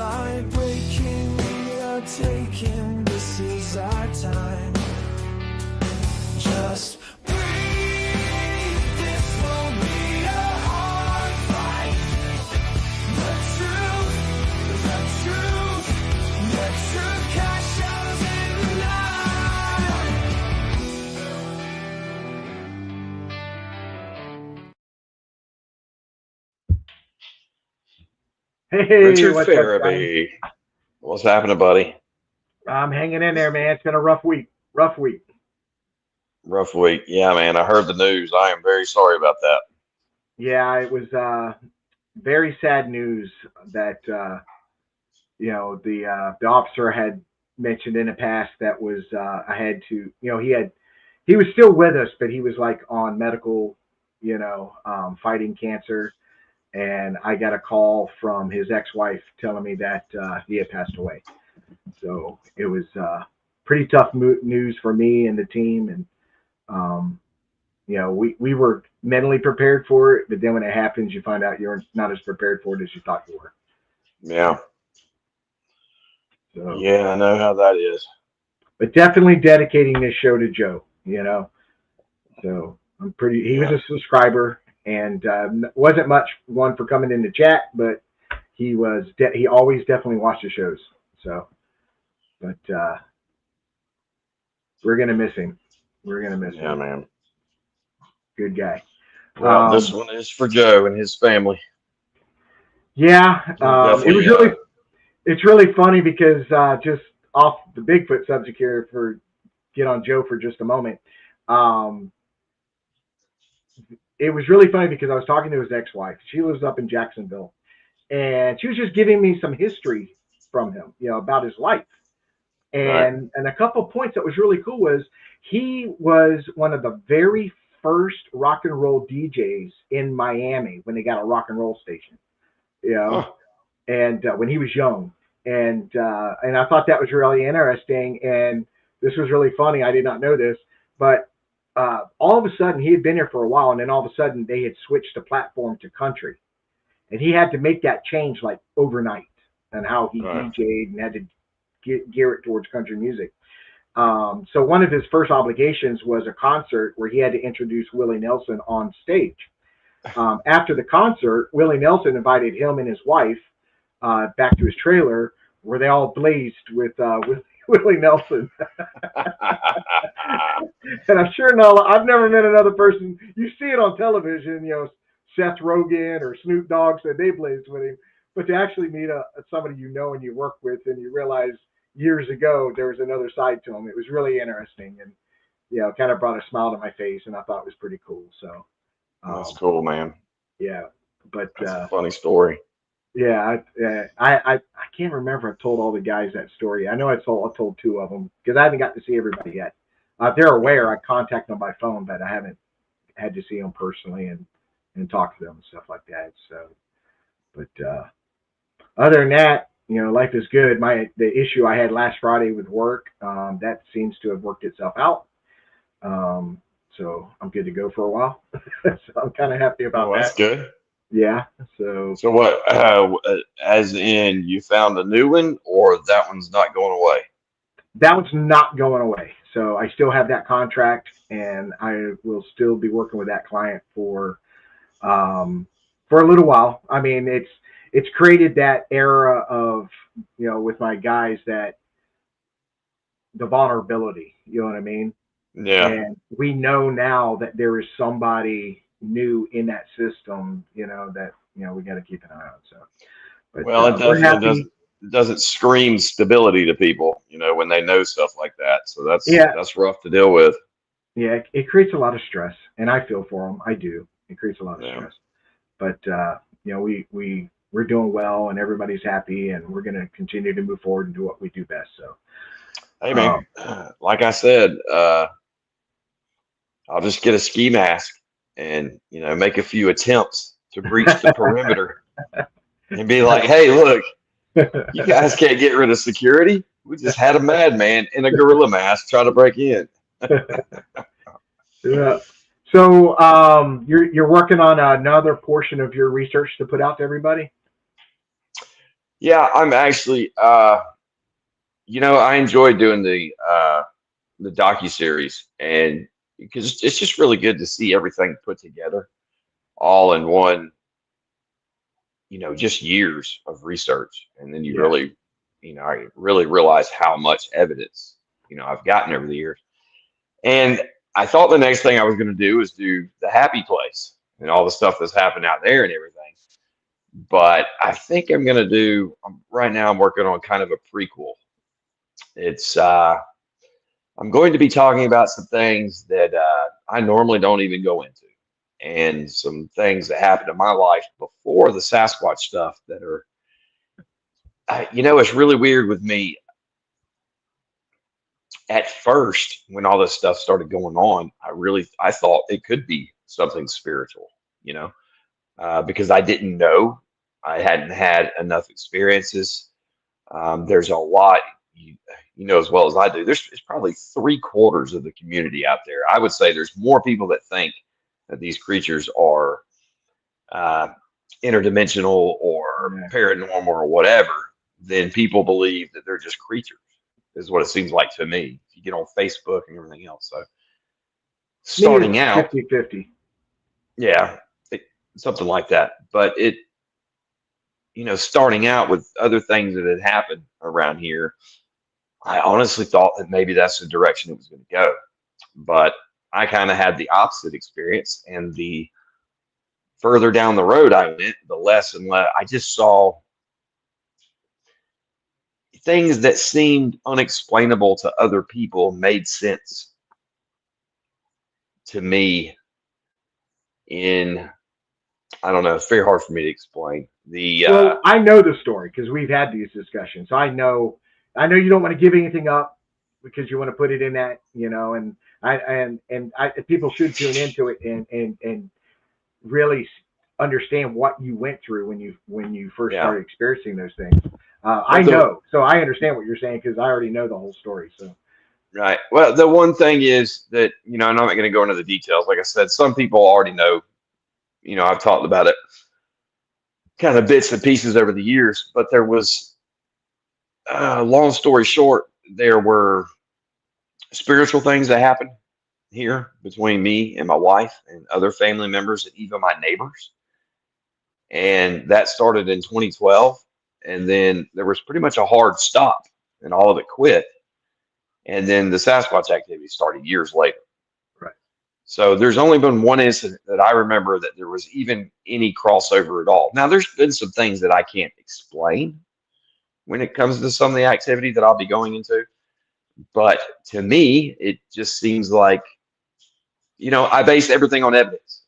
like waking, we are taking, this is our time. Just breathe, this won't be a hard fight. The truth cash out in the night. Hey, Richard what's up, Johnny? Farabee. What's happening, buddy? I'm hanging in there, man. It's been a rough week. Rough week. Rough week. Yeah, man. I heard the news. I am very sorry about that. Yeah, it was very sad news that the officer had mentioned in the past that was I had to he was still with us, but he was like on medical, fighting cancer, and I got a call from his ex-wife telling me that he had passed away. So it was pretty tough news for me and the team, and we were mentally prepared for it, but then when it happens, you find out you're not as prepared for it as you thought you were. Yeah. So, Yeah, I know how that is. but definitely dedicating this show to Joe, So he was a subscriber, and wasn't much one for coming in the chat, but he always definitely watched the shows. So, but we're going to miss him. We're going to miss him. Yeah, man. Good guy. Well, this one is for Joe and his family. Yeah. It's really funny because just off the Bigfoot subject here, get on Joe for just a moment. It was really funny because I was talking to his ex-wife. She lives up in Jacksonville, and she was just giving me some history from him, about his life. And a couple of points that was really cool was he was one of the very first rock and roll DJs in Miami when they got a rock and roll station, and when he was young. And I thought that was really interesting. And this was really funny. I did not know this, but all of a sudden he had been here for a while, and then all of a sudden they had switched the platform to country, and he had to make that change like overnight, and how he DJ'd and had to gear it towards country music. So one of his first obligations was a concert where he had to introduce Willie Nelson on stage. After the concert, Willie Nelson invited him and his wife back to his trailer, where they all blazed with Willie Nelson. And I'm sure I've never met another person. You see it on television, Seth Rogen or Snoop Dogg said they blazed with him. But to actually meet somebody and you work with, and you realize years ago there was another side to him, it was really interesting, and kind of brought a smile to my face, and I thought it was pretty cool. So that's cool, man. Yeah, but that's a funny story. Yeah, I can't remember if I told all the guys that story. I know I told two of them because I haven't got to see everybody yet. If they're aware, I contact them by phone, but I haven't had to see them personally and talk to them and stuff like that. So, but other than that, life is good. The issue I had last Friday with work, that seems to have worked itself out. So I'm good to go for a while. So I'm kind of happy about that. That's good. Yeah. So what? As in, you found a new one, or that one's not going away? That one's not going away. So I still have that contract, and I will still be working with that client for a little while. I mean, it's created that era of, with my guys, that the vulnerability, you know what I mean? Yeah. And we know now that there is somebody new in that system, that, we got to keep an eye on. So, but, well, it doesn't scream stability to people, when they know stuff like that. So that's rough to deal with. Yeah. It creates a lot of stress, and I feel for them. I do. It creates a lot of stress, but, we're doing well, and everybody's happy, and we're going to continue to move forward and do what we do best. So, hey man, like I said, I'll just get a ski mask and, make a few attempts to breach the perimeter and be like, hey, look, you guys can't get rid of security. We just had a madman in a gorilla mask try to break in. Yeah. So you're working on another portion of your research to put out to everybody? Yeah, I'm actually, I enjoy doing the docu-series, and because it's just really good to see everything put together all in one, just years of research. And then you Yeah. really, I really realize how much evidence, I've gotten over the years. And I thought the next thing I was going to do is do the happy place and all the stuff that's happened out there and everything. But I think I'm going to right now I'm working on kind of a prequel. It's, I'm going to be talking about some things that I normally don't even go into, and some things that happened in my life before the Sasquatch stuff that are, it's really weird with me. At first, when all this stuff started going on, I thought it could be something spiritual, you know, because I didn't know, I hadn't had enough experiences. There's a lot, you know as well as I do. There's probably three-quarters of the community out there. I would say there's more people that think that these creatures are uh, interdimensional or Yeah. paranormal or whatever than people believe that they're just creatures, is what it seems like to me. If you get on Facebook and everything else. So Me, it's starting out, 50-50. yeah, it, something like that. But starting out with other things that had happened around here, I honestly thought that maybe that's the direction it was going to go. But I kind of had the opposite experience, and the further down the road I went, the less and less I just saw things that seemed unexplainable to other people made sense to me in, I don't know, it's very hard for me to explain. Well, I know the story because we've had these discussions. So I know. You don't want to give anything up because you want to put it in that, and people should tune into it and really understand what you went through when you first Yeah. started experiencing those things. I know, so I understand what you're saying because I already know the whole story. So Right. Well, the one thing is that, and I'm not going to go into the details. Like I said, some people already know, I've talked about it kind of bits and pieces over the years, but there was, long story short, there were spiritual things that happened here between me and my wife and other family members and even my neighbors. And that started in 2012. And then there was pretty much a hard stop and all of it quit. And then the Sasquatch activity started years later. right, So there's only been one incident that I remember that there was even any crossover at all. Now, there's been some things that I can't explain when it comes to some of the activity that I'll be going into. But to me, it just seems like, I base everything on evidence,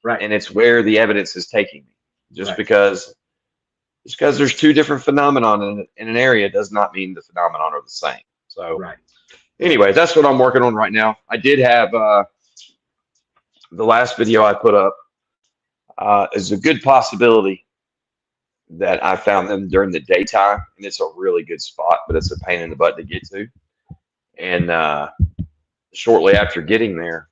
right, and it's where the evidence is taking me. Just right, because there's two different phenomenon in an area does not mean the phenomenon are the same. So right, right. anyway, that's what I'm working on right now. I did have the last video I put up is a good possibility that I found them during the daytime, and it's a really good spot, but it's a pain in the butt to get to. And shortly after getting there,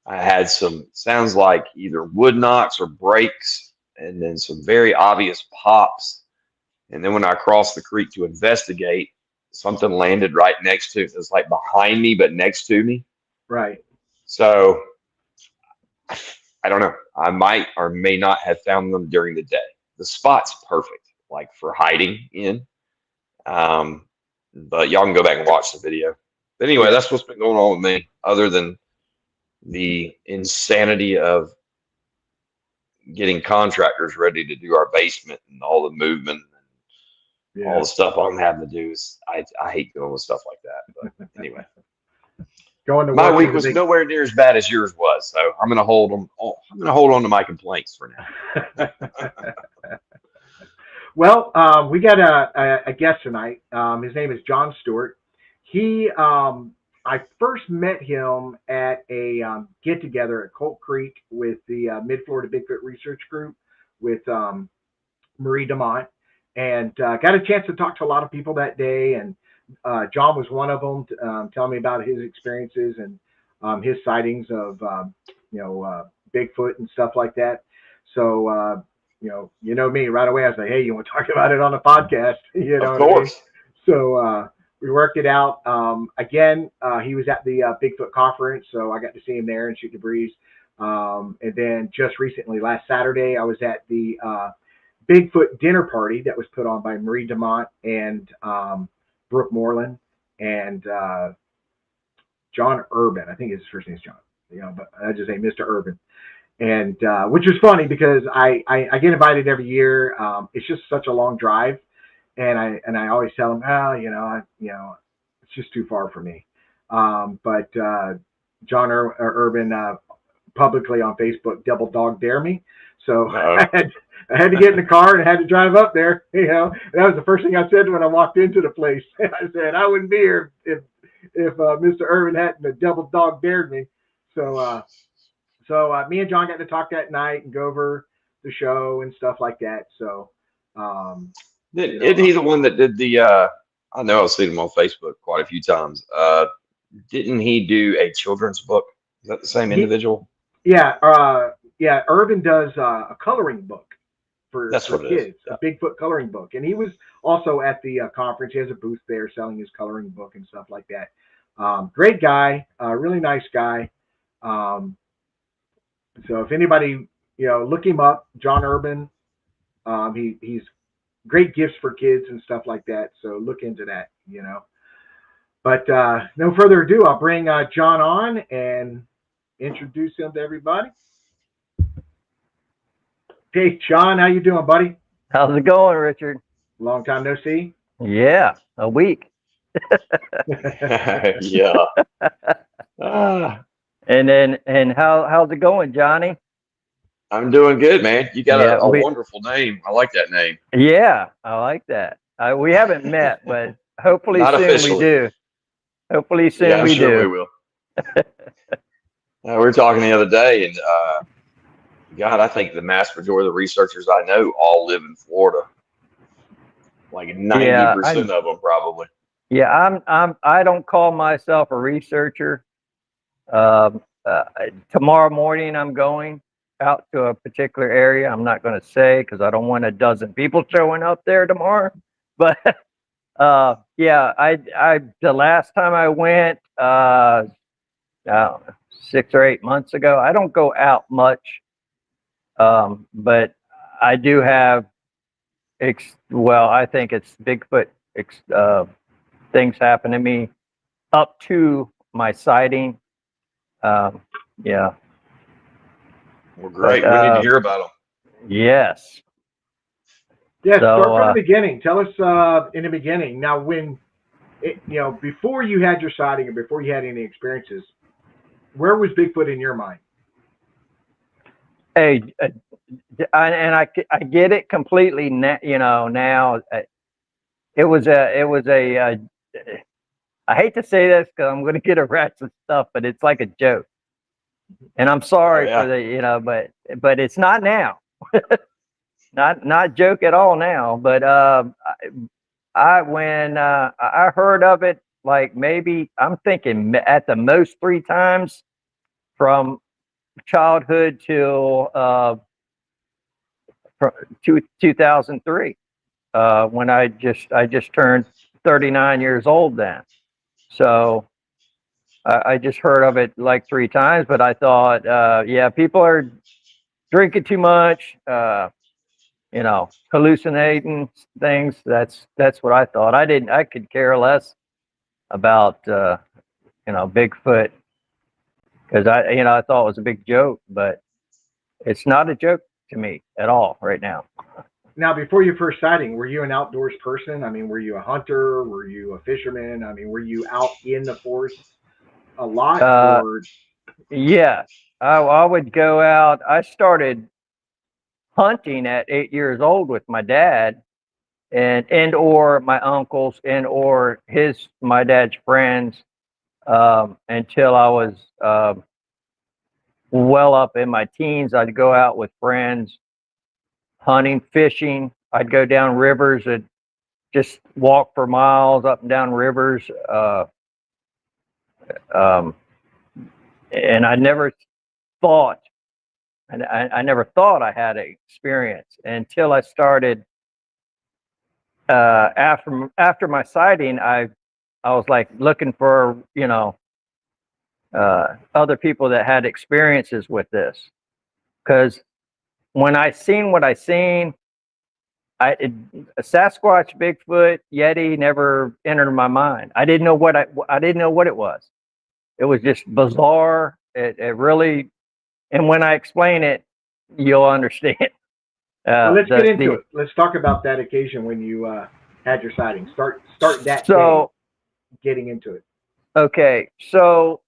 I had some sounds like either wood knocks or breaks, and then some very obvious pops. And then when I crossed the creek to investigate, something landed right next to it. It was like behind me, but next to me. Right. So I don't know. I might or may not have found them during the day. The spot's perfect, like for hiding in. Um, but y'all can go back and watch the video. But anyway, Yeah. that's what's been going on with me, other than the insanity of getting contractors ready to do our basement and all the movement and all Yeah. the stuff I'm having to do. I hate dealing with stuff like that. But anyway, Going to my work week is a was big. nowhere near as bad as yours was, so I'm gonna hold them. I'm gonna hold on to my complaints for now. Well, we got a guest tonight. His name is John Stewart. I first met him at a get together at Colt Creek with the Mid Florida Bigfoot Research Group with Marie DeMont, and got a chance to talk to a lot of people that day. And John was one of them, telling me about his experiences and his sightings of Bigfoot and stuff like that. So you know me right away. I was like, hey, you want to talk about it on the podcast? You know Of what I mean? course. So we worked it out. Again, he was at the Bigfoot conference, so I got to see him there and shoot the breeze. And then just recently, last Saturday, I was at the Bigfoot dinner party that was put on by Marie Demont and Brooke Moreland and John Urban. I think his first name is John. But I just say Mr. Urban. And which is funny because I get invited every year. It's just such a long drive, and I always tell them, it's just too far for me. But John Urban publicly on Facebook double dog dare me, so I had to get in the car and I had to drive up there. And that was the first thing I said when I walked into the place. I said I wouldn't be here if Mr. Urban hadn't double dog dared me. So me and John got to talk that night and go over the show and stuff like that. So, Isn't he the one that did the? I know I've seen him on Facebook quite a few times. Didn't he do a children's book? Is that the same individual? Yeah, Urban does a coloring book for kids, a Bigfoot coloring book, and he was also at the conference. He has a booth there selling his coloring book and stuff like that. Great guy, really nice guy. So if anybody, look him up, John Urban. He's great gifts for kids and stuff like that. So look into that, But no further ado, I'll bring John on and introduce him to everybody. Hey, John, how you doing, buddy? How's it going, Richard? Long time no see. Yeah, a week. Yeah. And how's it going, Johnny? I'm doing good, man. You got a wonderful name. I like that name. Yeah, I like that. We haven't met, but hopefully Not soon officially. we do. Hopefully soon I'm we sure do. we will. We were talking the other day, and God, I think the mass majority of the researchers I know all live in Florida. Like 90% of them, probably. Yeah, I don't call myself a researcher. Tomorrow morning, I'm going out to a particular area. I'm not going to say because I don't want a dozen people showing up there tomorrow. But yeah, I the last time I went, 6 or 8 months ago. I don't go out much, but I do have. I think it's Bigfoot things happen to me up to my sighting. Yeah. Well, great. We need to hear about them. Yes. Yeah. So, start from the beginning. Tell us in the beginning. Now, when before you had your sighting or before you had any experiences, where was Bigfoot in your mind? Hey, I get it completely. Now it was a. I hate to say this because I'm going to get a rats and stuff, but it's like a joke. And I'm sorry for the, but it's not now. not joke at all now. But when I heard of it, like maybe I'm thinking at the most 3 times from childhood till 2003, when I just turned 39 years old then. So I just heard of it like 3 times, but I thought, people are drinking too much, hallucinating things. That's what I thought. I could care less about, Bigfoot because I thought it was a big joke, but it's not a joke to me at all right now. Now, before your first sighting, were you an outdoors person? I mean, were you a hunter? Were you a fisherman? I mean, were you out in the forest a lot? Yes, I would go out. I started hunting at 8 years old with my dad, and or my uncles and or my dad's friends, until I was well up in my teens. I'd go out with friends, hunting, fishing. I'd go down rivers and just walk for miles up and down rivers. And I never thought And I never thought I had an experience until I started. After my sighting, I was like looking for other people that had experiences with this, because when I seen what I seen, a Sasquatch, Bigfoot, Yeti never entered my mind. I didn't know what I didn't know what it was. It was just bizarre. It really, and when I explain it, you'll understand. Well, let's get into The it. Let's talk about that occasion when you had your sighting. Start that day, so getting into it. okay, so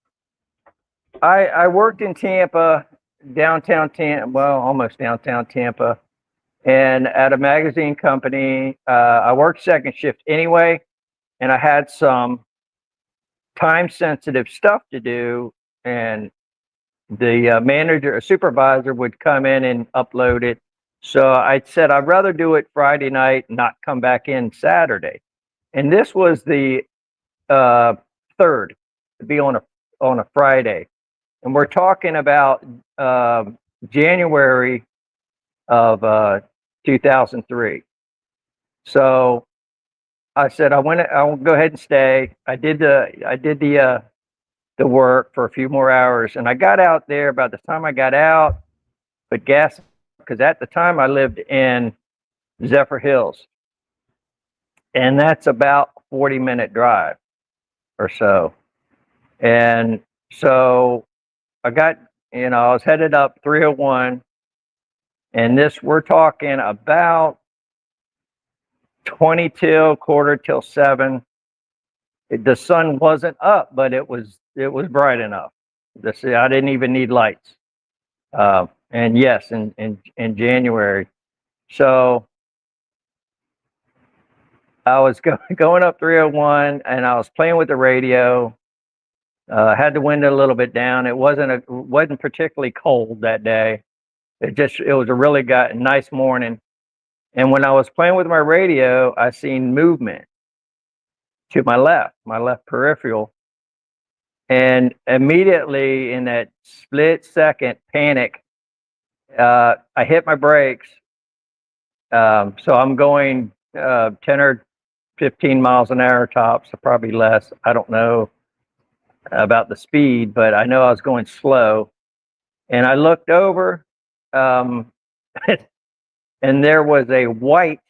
I worked in Tampa, downtown Tampa, well, almost downtown Tampa, and at a magazine company. I worked second shift anyway, and I had some time sensitive stuff to do, and the manager, a supervisor, would come in and upload it. So I said I'd rather do it Friday night, not come back in Saturday. And this was the third, to be on a Friday, and we're talking about January of 2003. So I said I'll go ahead and stay. I did the work for a few more hours, and I got out there. About the time I got out, but gas, because at the time I lived in Zephyr Hills, and that's about a 40-minute drive or so. And so I got, I was headed up 301, and we're talking about 20 till quarter till 7. The sun wasn't up, but it was bright enough. I didn't even need lights. And yes, in January. So I was going up 301, and I was playing with the radio. Had the window a little bit down. It wasn't particularly cold that day. It was a really nice morning. And when I was playing with my radio, I seen movement to my left peripheral. And immediately, in that split second panic, I hit my brakes. So I'm going 10 or 15 miles an hour tops, or probably less. I don't know about the speed, but I know I was going slow. And I looked over, and there was a white,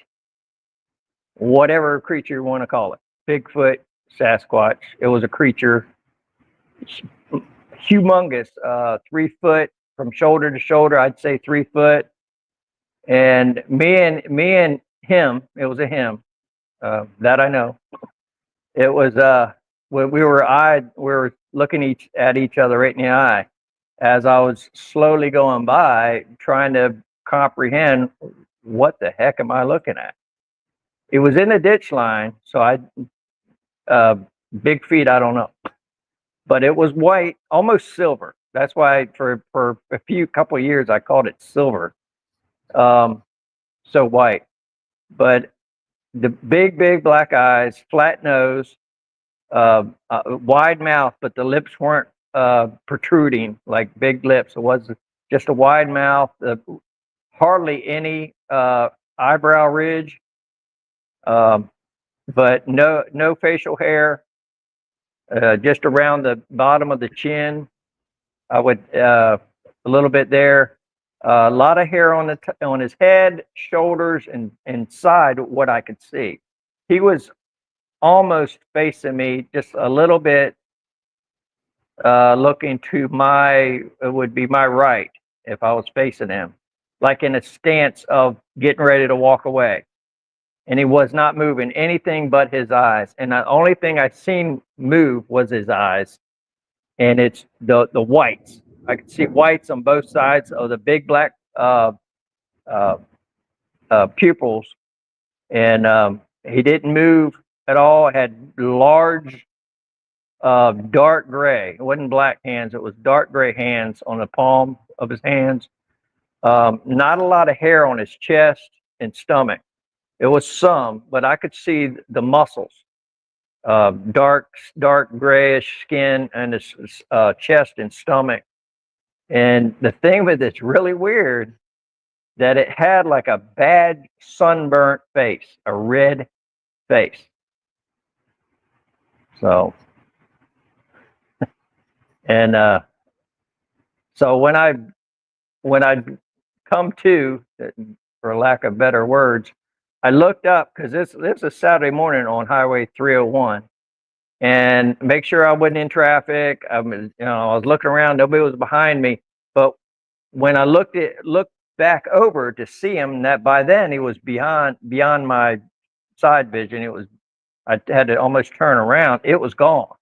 whatever creature you want to call it, Bigfoot, Sasquatch. It was a creature, humongous, 3 foot from shoulder to shoulder. I'd say 3 foot. And me and him, it was a him, that I know. It was when we were looking at each other right in the eye, as I was slowly going by, trying to comprehend what the heck am I looking at. It was in the ditch line, so big feet, I don't know, but it was white, almost silver. That's why for a couple of years I called it silver. So white, but the big black eyes, flat nose, wide mouth, but the lips weren't protruding like big lips. It was just a wide mouth, hardly any eyebrow ridge, but no facial hair, just around the bottom of the chin. I would a little bit there. A lot of hair on his head, shoulders, and side. What I could see, he was almost facing me, just a little bit, looking to would be my right if I was facing him, like in a stance of getting ready to walk away. And he was not moving anything but his eyes. And the only thing I seen move was his eyes, and it's the whites. I could see whites on both sides of the big black pupils, and he didn't move at all. Had large, dark gray. It wasn't black hands. It was dark gray hands on the palm of his hands. Not a lot of hair on his chest and stomach. It was some, but I could see the muscles. Dark grayish skin, and his chest and stomach. And the thing with it's really weird that it had like a bad sunburnt face, a red face. So, and so when I come to, for lack of better words, I looked up because this is Saturday morning on Highway 301, and make sure I wasn't in traffic. I was looking around, nobody was behind me. But when I looked back over to see him, that by then he was beyond my side vision. I had to almost turn around. It was gone.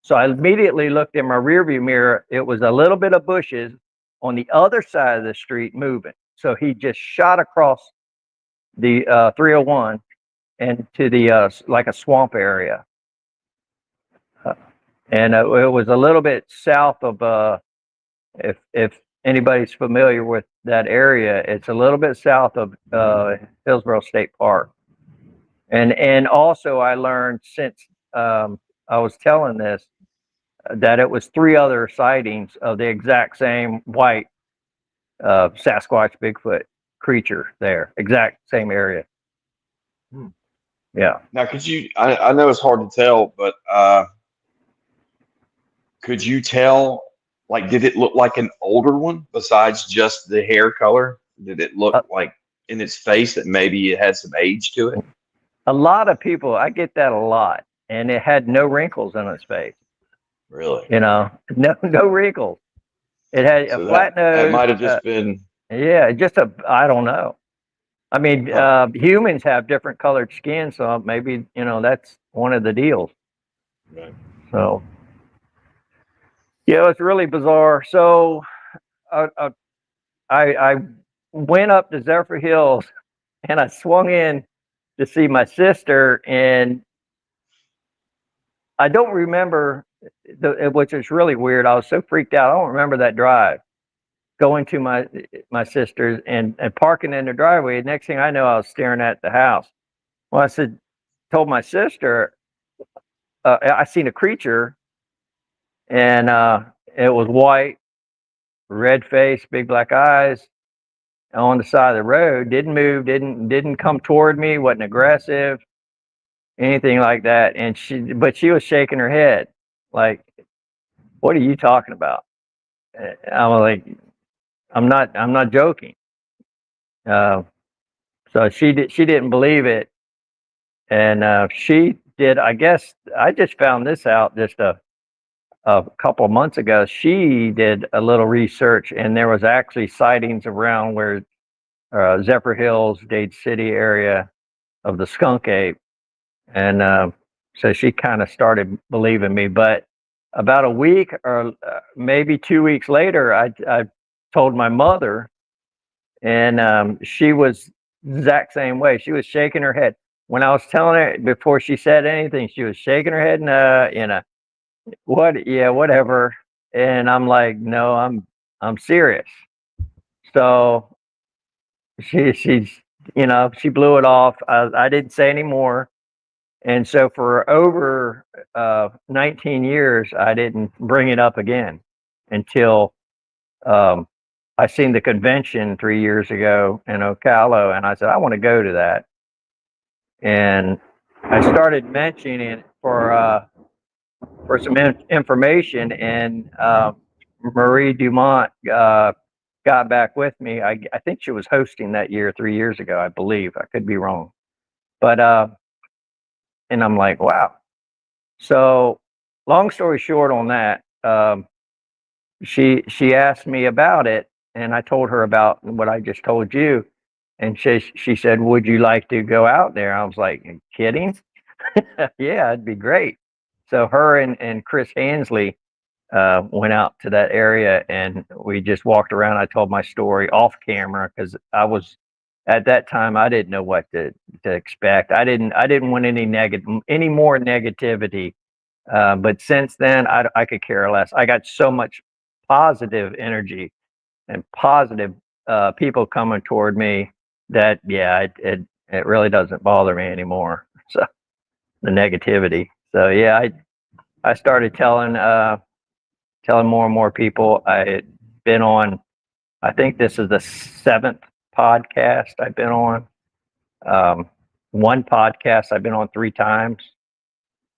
So I immediately looked in my rearview mirror. It was a little bit of bushes on the other side of the street moving. So he just shot across the 301 and to the like a swamp area. And it was a little bit south of if anybody's familiar with that area, it's a little bit south of Hillsborough State Park. And also I learned since I was telling this that it was 3 other sightings of the exact same white Sasquatch Bigfoot creature there, exact same area. Yeah. Now, could you? I know it's hard to tell, but could you tell? Like, did it look like an older one besides just the hair color? Did it look like in its face that maybe it had some age to it? A lot of people, I get that a lot, and it had no wrinkles on its face. Really? No wrinkles. It had a flat nose. It might have just been. Yeah, I don't know. I mean, humans have different colored skin, so maybe that's one of the deals. Right. So, yeah, it's really bizarre. So, I went up to Zephyr Hills, and I swung in to see my sister, and I don't remember which is really weird. I was so freaked out. I don't remember that drive. Going to my sister's and parking in the driveway. Next thing I know, I was staring at the house. Well, told my sister, I seen a creature, and it was white, red face, big black eyes, on the side of the road. Didn't move, didn't come toward me, wasn't aggressive, anything like that. And she was shaking her head, like, "What are you talking about?" I was like, I'm not joking. So she didn't believe it, and she did. I guess I just found this out just a couple of months ago. She did a little research, and there was actually sightings around where Zephyr Hills, Dade City area of the skunk ape, and so she kind of started believing me. But about a week or maybe 2 weeks later, I told my mother. And she was the exact same way. She was shaking her head. When I was telling her before she said anything, she was shaking her head and whatever. And I'm like, no, I'm serious. So she's she blew it off. I didn't say any more. And so for over 19 years, I didn't bring it up again until I seen the convention 3 years ago in Ocala, and I said, I want to go to that. And I started mentioning it for some information, and Marie Dumont got back with me. I think she was hosting that year 3 years ago, I believe. I could be wrong. But, and I'm like, wow. So long story short on that, she asked me about it, and I told her about what I just told you, and she said, "Would you like to go out there?" I was like, "You kidding?" Yeah, it'd be great. So her and Chris Hansley went out to that area, and we just walked around. I told my story off camera because I was at that time I didn't know what to expect. I didn't want any more negativity. But since then, I could care less. I got so much positive energy and positive people coming toward me that it really doesn't bother me anymore. So the negativity. So yeah, I started telling more and more people. been on, I think this is the 7th podcast I've been on. One podcast I've been on 3 times.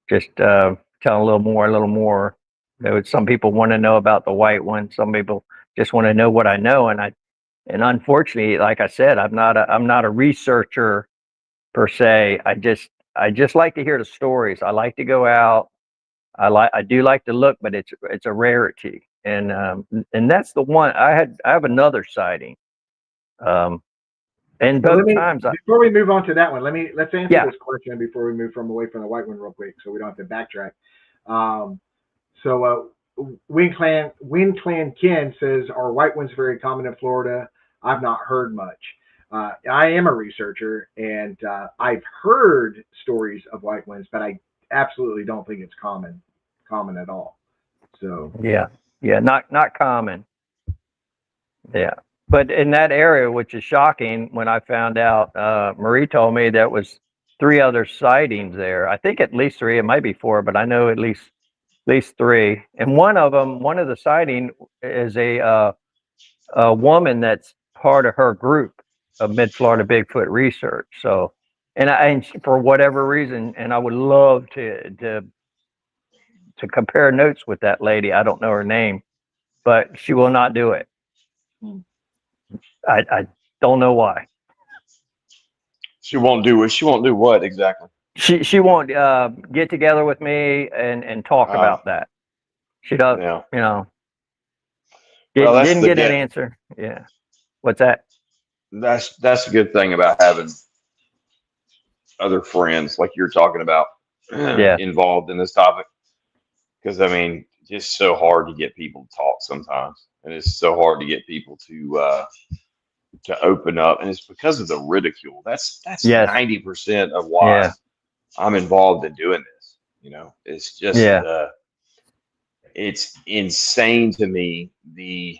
Just telling a little more. Some people want to know about the white one. Some people just want to know what I know. And unfortunately, like I said, I'm not a researcher per se. I just like to hear the stories. I like to go out. I do like to look, but it's a rarity. And that's the one I have another sighting. And both times before we move on to that one, let's answer Yeah. this question before we move away from the white one real quick, so we don't have to backtrack. Wind Clan Ken says, are white ones very common in Florida? I've not heard much. I am a researcher, and I've heard stories of white ones, but I absolutely don't think it's common at all. So yeah, not common. Yeah, but in that area, which is shocking, when I found out, Marie told me there was 3 other sightings there. I think at least 3. It might be 4, but I know at least 3. And one of the sighting is a woman that's part of her group of Mid Florida Bigfoot Research. So, and for whatever reason, and I would love to compare notes with that lady. I don't know her name, but she will not do it. I don't know why. She won't do it. She won't do what exactly? She won't get together with me and talk about that. She doesn't. Yeah. You know. Well, that's Didn't get an answer. Yeah. What's that? That's a good thing about having other friends like you're talking about involved in this topic. Because I mean, just so hard to get people to talk sometimes, and it's so hard to get people to open up, and it's because of the ridicule. That's 90% of why I'm involved in doing this. You know, it's just it's insane to me the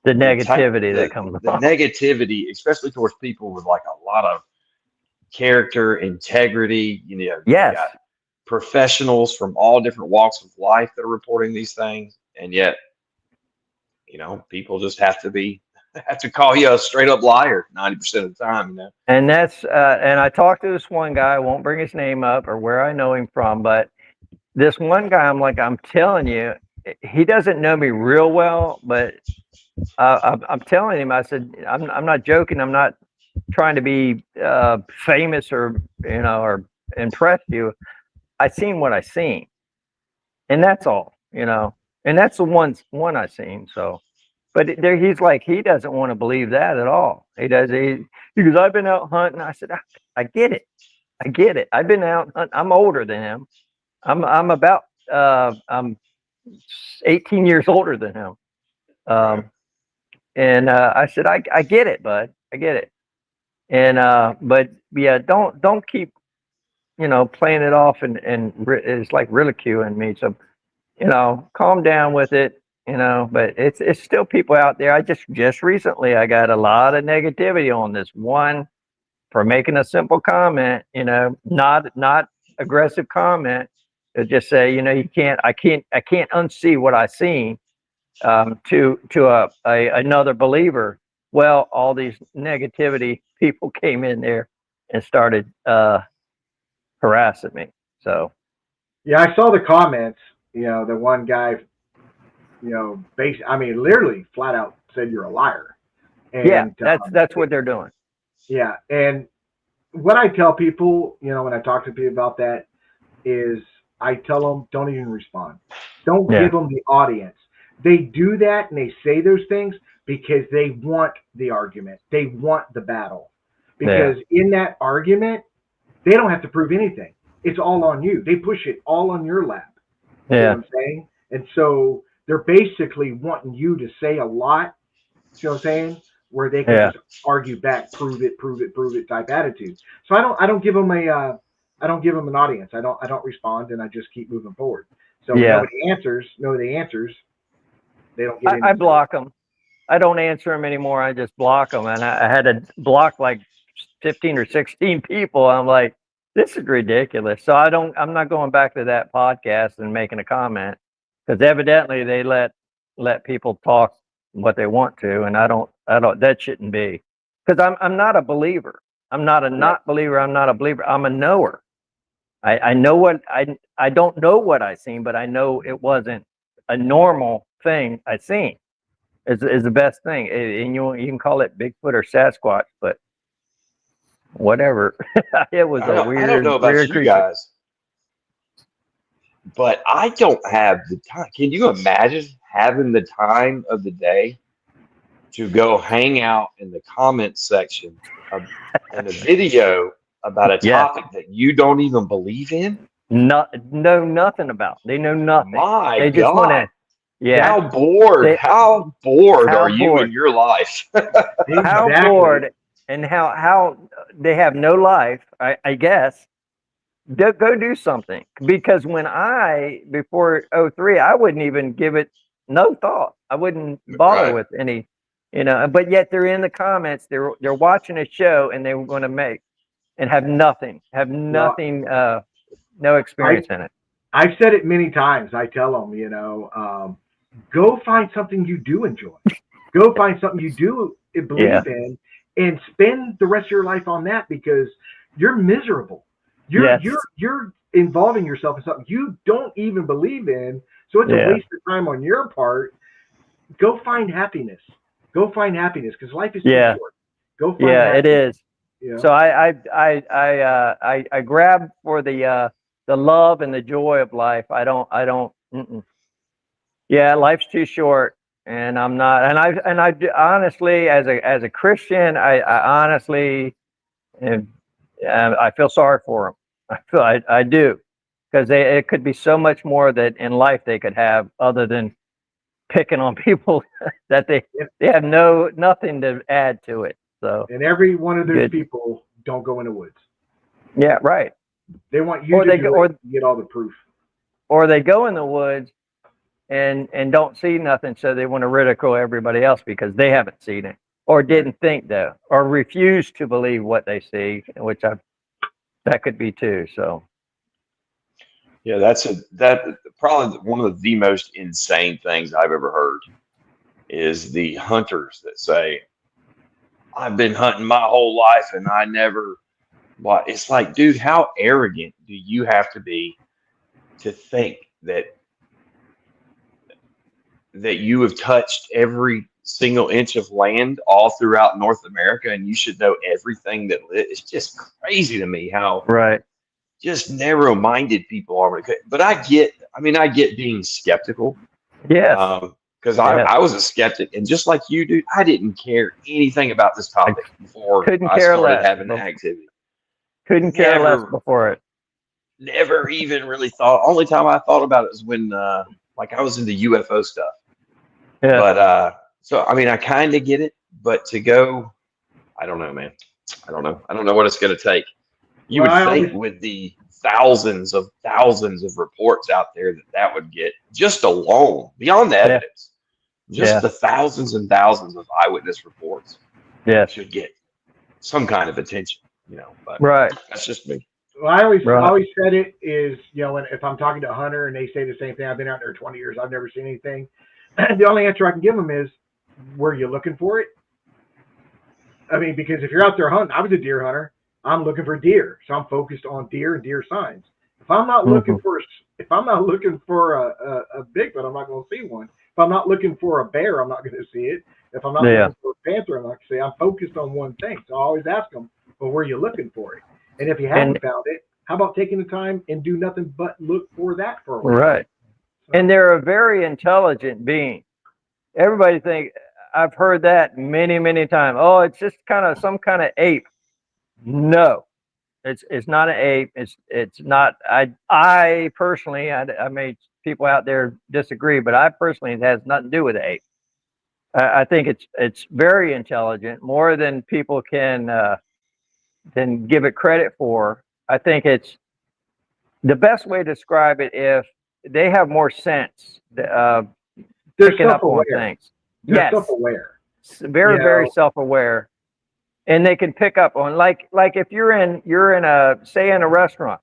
negativity that comes the along. negativity, especially towards people with like a lot of character, integrity. You know, you got professionals from all different walks of life that are reporting these things, and yet, you know, people just have to call you a straight up liar 90% of the time. You know, and that's and I talked to this one guy. I won't bring his name up or where I know him from, but this one guy, I'm telling you, he doesn't know me real well, but I'm telling him, I said, I'm not joking. I'm not trying to be famous or or impress you. I seen what I seen, and that's all. And that's the one I seen. So, but he's like, he doesn't want to believe that at all. He does. He goes, I've been out hunting. I said, I get it. I've been out hunting. I'm older than him. I'm about I'm 18 years older than him. And I said, I get it, bud. I get it. And but yeah, don't keep playing it off and it's like ridiculing me. So calm down with it. But it's still people out there. I just recently I got a lot of negativity on this one for making a simple comment. Not aggressive comment. To just say, I can't unsee what I seen. To another believer. Well, all these negativity people came in there and started harassing me. So yeah, I saw the comments. The one guy, literally flat out said you're a liar. And that's what they're doing. Yeah, and what I tell people, when I talk to people about that, is I tell them, don't even respond. Don't give them the audience. They do that and they say those things because they want the argument. They want the battle. Because in that argument, they don't have to prove anything. It's all on you. They push it all on your lap. You know what I'm saying? And so they're basically wanting you to say a lot, you know what I'm saying? Where they can just argue back, prove it type attitude. So I don't give them an audience. I don't respond, and I just keep moving forward. So when nobody answers, they don't get I block them. I don't answer them anymore. I just block them. And I had to block like 15 or 16 people. I'm like, this is ridiculous. So I'm not going back to that podcast and making a comment. because evidently they let people talk what they want to, and I don't. That shouldn't be, because I'm not a believer. I'm not a not believer. I'm not a believer. I'm a knower. I know what I don't know what I seen, but I know it wasn't a normal thing I seen. Is the best thing, and you can call it Bigfoot or Sasquatch, but whatever. It was a I don't know about weird you creature. guys, but I don't have the time. Can you imagine having the time of the day to go hang out in the comment section of, in a video about a Yeah. topic that you don't even believe in? Know nothing about. They know nothing. My They just want God. to. Yeah. How bored How are you bored? in your life? How Exactly. bored, and how they have no life. I guess. Go do something, because before '03, I wouldn't even give it no thought. I wouldn't bother Right. with any, but yet they're in the comments. They're watching a show, and they were going to make and have nothing, Well, no I experience in it. I've said it many times. I tell them, go find something you do enjoy. Go find something you do Yeah. believe in, and spend the rest of your life on that, because you're miserable. You're Yes. you're involving yourself in something you don't even believe in. So it's a Yeah. waste of time on your part. Go find happiness. Go find happiness, because life is too Yeah. short. Go find Yeah. It happiness. is. You know? So I grab for the love and the joy of life. I don't. Mm-mm. Yeah, life's too short, and I'm not. Honestly, as a Christian, I honestly, and I feel sorry for them. I do, because it could be so much more that in life they could have, other than picking on people that they have nothing to add to it. So And every one of those good. people don't go in the woods. Yeah, right. They want you Or to they go, do it and get all the proof. or they go in the woods and don't see nothing, so they want to ridicule everybody else because they haven't seen it, or didn't think, though, or refuse to believe what they see, which that could be too. So Yeah, that probably one of the most insane things I've ever heard is the hunters that say, I've been hunting my whole life and I never, what? It's like, dude, how arrogant do you have to be to think that you have touched every single inch of land all throughout North America and you should know everything it's just crazy to me how right. just narrow-minded people are. But I get being skeptical. Yes. Because Yes. I was a skeptic, and just like you, dude, I didn't care anything about this I topic before couldn't I care started less. having the activity. Couldn't care less Never, before it. never even really thought. Only time I thought about it was when, like, I was into UFO stuff. Yeah. But so I mean, I kind of get it, but to go, I don't know, man. I don't know. I don't know what it's going to take. You Well, would I think always with the thousands of reports out there that would get just alone beyond the Yeah. evidence, just Yeah. the thousands and thousands of eyewitness reports Yes. should get some kind of attention, but Right. that's just me. well, I Right. always said it is, if I'm talking to a hunter and they say the same thing, I've been out there 20 years, I've never seen anything. The only answer I can give them is, were you looking for it? I mean, because if you're out there hunting, I was a deer hunter. I'm looking for deer, so I'm focused on deer and deer signs. If I'm not looking for a Bigfoot, I'm not going to see one. If I'm not looking for a bear, I'm not going to see it. If I'm not looking for a panther, I'm not going to see it. I'm focused on one thing. So I always ask them, well, where are you looking for it? And if you haven't found it, how about taking the time and do nothing but look for that for a while? Right. So, And they're a very intelligent being. Everybody think, I've heard that many, many times. Oh, it's just kind of some kind of ape. No, it's not an ape. It's not. I personally, I may people out there disagree, but I personally, it has nothing to do with the ape. I think it's very intelligent, more than people can give it credit for. I think it's the best way to describe it. If they have more sense, they're picking up on self-aware. things. They're Yes, self-aware. very, very self-aware, and they can pick up on like if you're in a, say, in a restaurant,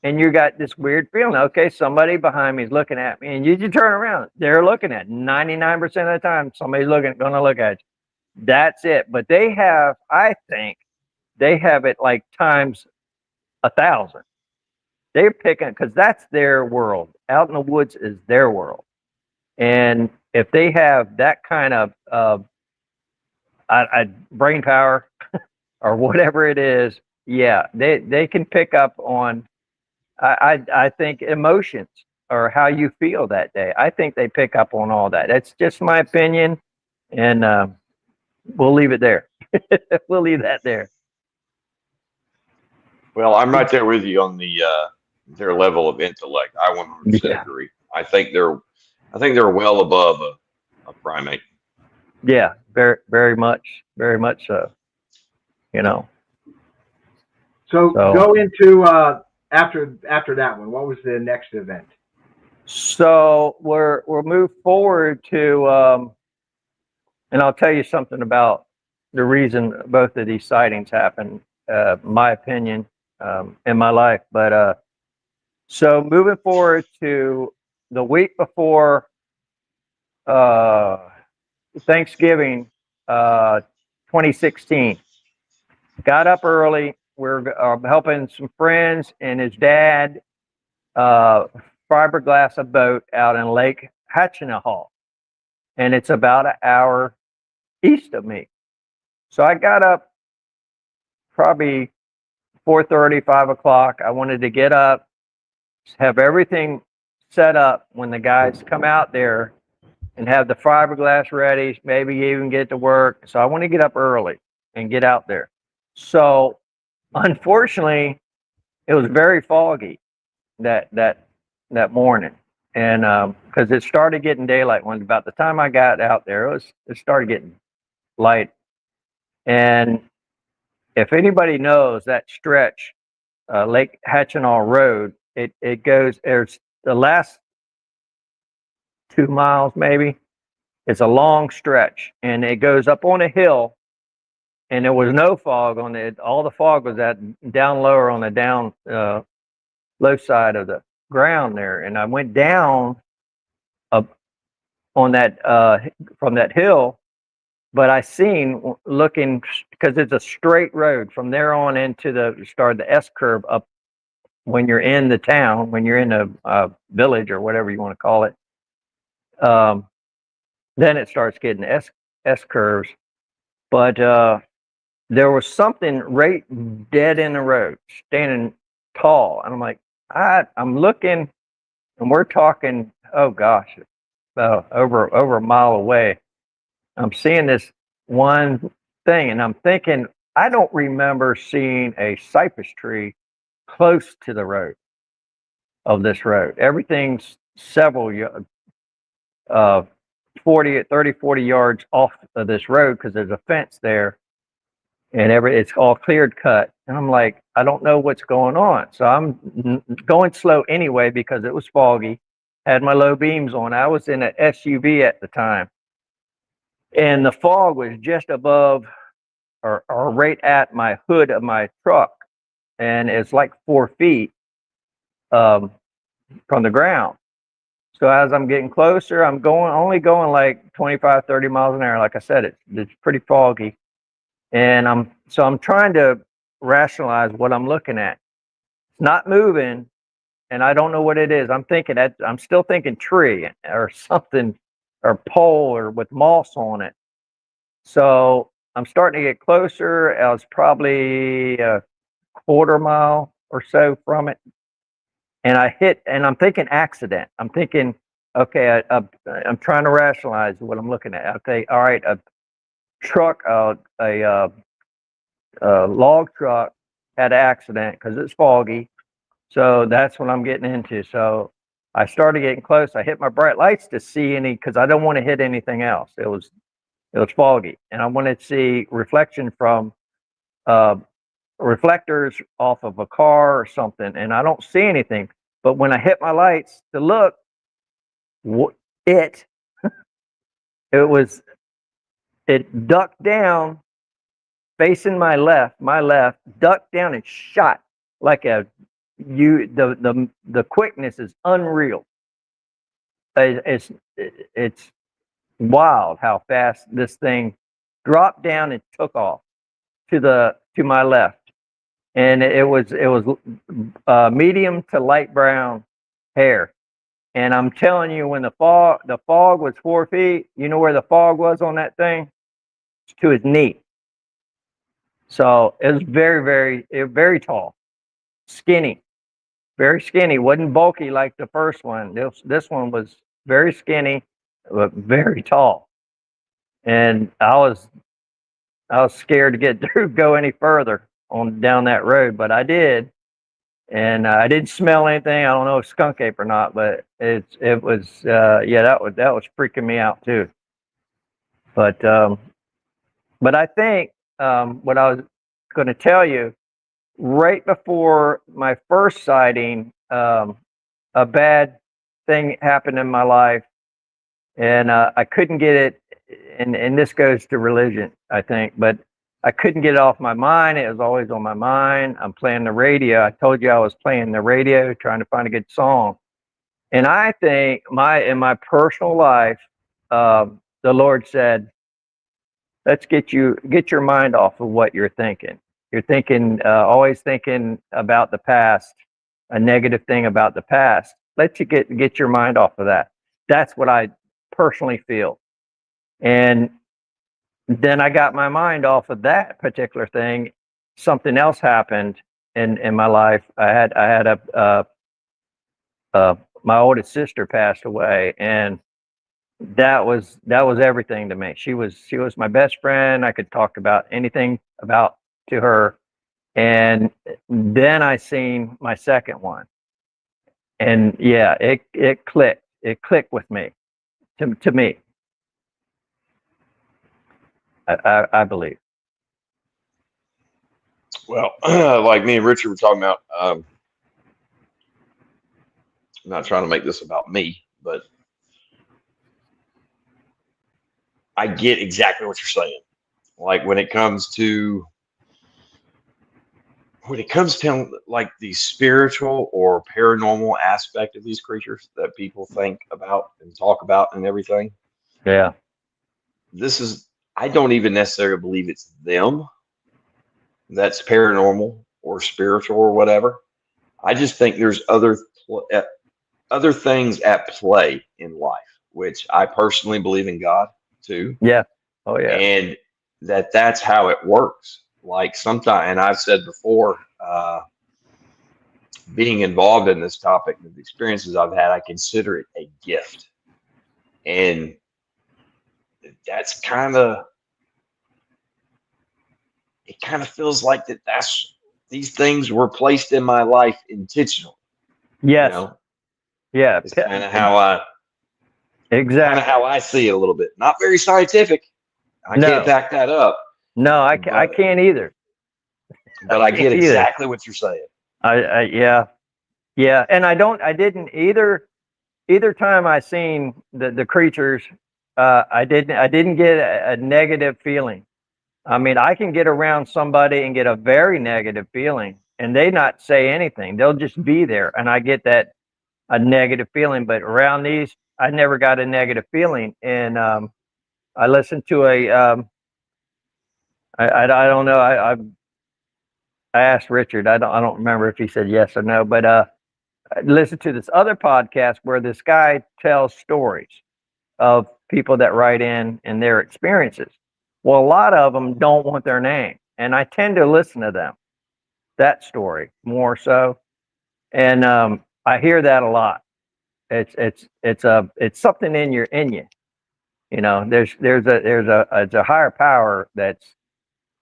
and you got this weird feeling. Okay, somebody behind me is looking at me, and you turn around, they're looking at 99% of the time. Somebody's going to look at you. That's it. But they have, I think, they have it like times 1,000. They're picking because that's their world. Out in the woods is their world, and if they have that kind of brain power or whatever it is, yeah, they can pick up on. I think emotions or how you feel that day. I think they pick up on all that. That's just my opinion, and we'll leave it there. We'll leave that there. Well, I'm right there with you on their level of intellect. I 100% Yeah. agree. I think they're well above a primate. Yeah, very much so. You know. So So go into after that one. What was the next event? so we'll move forward to and I'll tell you something about the reason both of these sightings happened. My opinion in my life, but so moving forward to the week before uh, Thanksgiving, 2016. Got up early. We're helping some friends and his dad fiberglass a boat out in Lake Hatchinahall, and it's about an hour east of me. So I got up probably 4:30, 5 o'clock. I wanted to get up, have everything set up when the guys come out there and have the fiberglass ready, maybe even get to work. So I want to get up early and get out there. So unfortunately, it was very foggy that morning, and because it started getting daylight when about the time I got out there, it started getting light. And if anybody knows that stretch, Lake Hatchinall Road, it goes. There's the last 2 miles maybe. It's a long stretch, and it goes up on a hill, and there was no fog on it. All the fog was at down lower on the down low side of the ground there, and I went down up on that from that hill, but I seen looking because it's a straight road from there on into the S curve up when you're in the town, when you're in the village or whatever you want to call it. Then it starts getting S curves, but there was something right dead in the road, standing tall, and I'm like, I'm looking, and we're talking. Oh gosh, over a mile away. I'm seeing this one thing, and I'm thinking, I don't remember seeing a cypress tree close to the road of this road. Everything's several 40 yards off of this road because there's a fence there, and it's all cleared cut. And I'm like, I don't know what's going on. So I'm going slow anyway because it was foggy. Had my low beams on. I was in an SUV at the time, and the fog was just above or right at my hood of my truck, and it's like 4 feet um, from the ground. So as I'm getting closer, I'm only going like 25, 30 miles an hour. Like I said, it's pretty foggy, and I'm trying to rationalize what I'm looking at. It's not moving, and I don't know what it is. I'm still thinking tree or something, or pole or with moss on it. So I'm starting to get closer. I was probably a quarter mile or so from it, and and I'm thinking accident. I'm thinking, okay, I'm trying to rationalize what I'm looking at. Okay, all right, a truck, a log truck had an accident because it's foggy. So that's what I'm getting into. So I started getting close. I hit my bright lights to see because I don't want to hit anything else. It was foggy, and I wanted to see reflection from uh, reflectors off of a car or something, and I don't see anything. But when I hit my lights to look, it it was it ducked down facing my left, ducked down and shot like a the quickness is unreal. It's wild how fast this thing dropped down and took off to my left, and it was medium to light brown hair. And I'm telling you, when the fog was 4 feet, you know where the fog was on that thing? It's to his knee. So it was very tall, skinny, very skinny. Wasn't bulky like the first one. This one was very skinny, but very tall. And I was scared to go any further on down that road, but I did. And I didn't smell anything. I don't know if skunk ape or not, but it was yeah, that was freaking me out too. But I think what I was going to tell you, right before my first sighting, a bad thing happened in my life, and I couldn't get it. And this goes to religion, I think, but I couldn't get it off my mind. It was always on my mind. I'm playing the radio. I told you I was playing the radio, trying to find a good song. And I think in my personal life, the Lord said, "Let's get your mind off of what you're thinking. You're thinking, always thinking about the past, a negative thing about the past. Let you get your mind off of that." That's what I personally feel. And then I got my mind off of that particular thing. Something else happened in my life. I had my oldest sister passed away, and that was everything to me. She was my best friend. I could talk about anything about to her. And then I seen my second one, and yeah, it clicked. It clicked with me. To me, I believe. Well, like me and Richard were talking about, I'm not trying to make this about me, but I get exactly what you're saying. Like when it comes to like the spiritual or paranormal aspect of these creatures that people think about and talk about and everything. Yeah. I don't even necessarily believe it's them that's paranormal or spiritual or whatever. I just think there's other things at play in life, which I personally believe in God too. Yeah. Oh yeah. And that's how it works. Like sometimes, and I've said before, being involved in this topic, the experiences I've had, I consider it a gift. And that's it kind of feels like these things were placed in my life intentionally. Yes. You know? Yeah. It's kind of how exactly how I see it a little bit. Not very scientific. I No. can't back that up. No, I can't either. But I get exactly what you're saying. Yeah. And I didn't either time I seen the creatures, I didn't get a negative feeling. I mean, I can get around somebody and get a very negative feeling, and they not say anything. They'll just be there, and I get a negative feeling. But around these, I never got a negative feeling. And I listened to I don't know. I asked Richard. I don't remember if he said yes or no, but I listened to this other podcast where this guy tells stories of people that write in and their experiences. Well, a lot of them don't want their name, and I tend to listen to them. That story more so, and I hear that a lot. It's something in you. You know, there's a higher power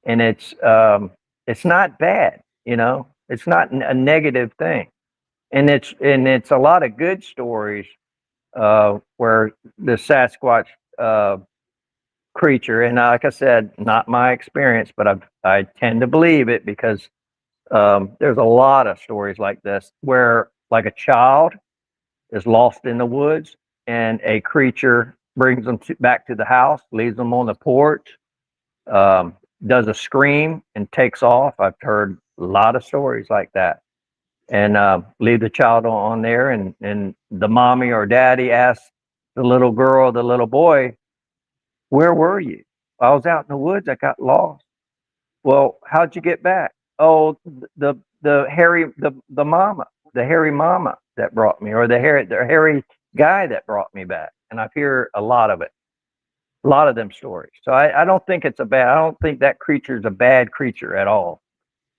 and it's not bad. You know, it's not a negative thing, and it's a lot of good stories where the Sasquatch creature, and like I said, not my experience, but I tend to believe it because there's a lot of stories like this where like a child is lost in the woods and a creature brings them back to the house, leaves them on the porch, does a scream and takes off. I've heard a lot of stories like that. and leave the child on there, and the mommy or daddy asks the little girl, the little boy, where were you? I was out in the woods. I got lost. Well, how'd you get back? Oh, the hairy mama that brought me, or the hairy guy that brought me back. And I hear a lot of it, a lot of them stories. So I don't think it's I don't think that creature is a bad creature at all,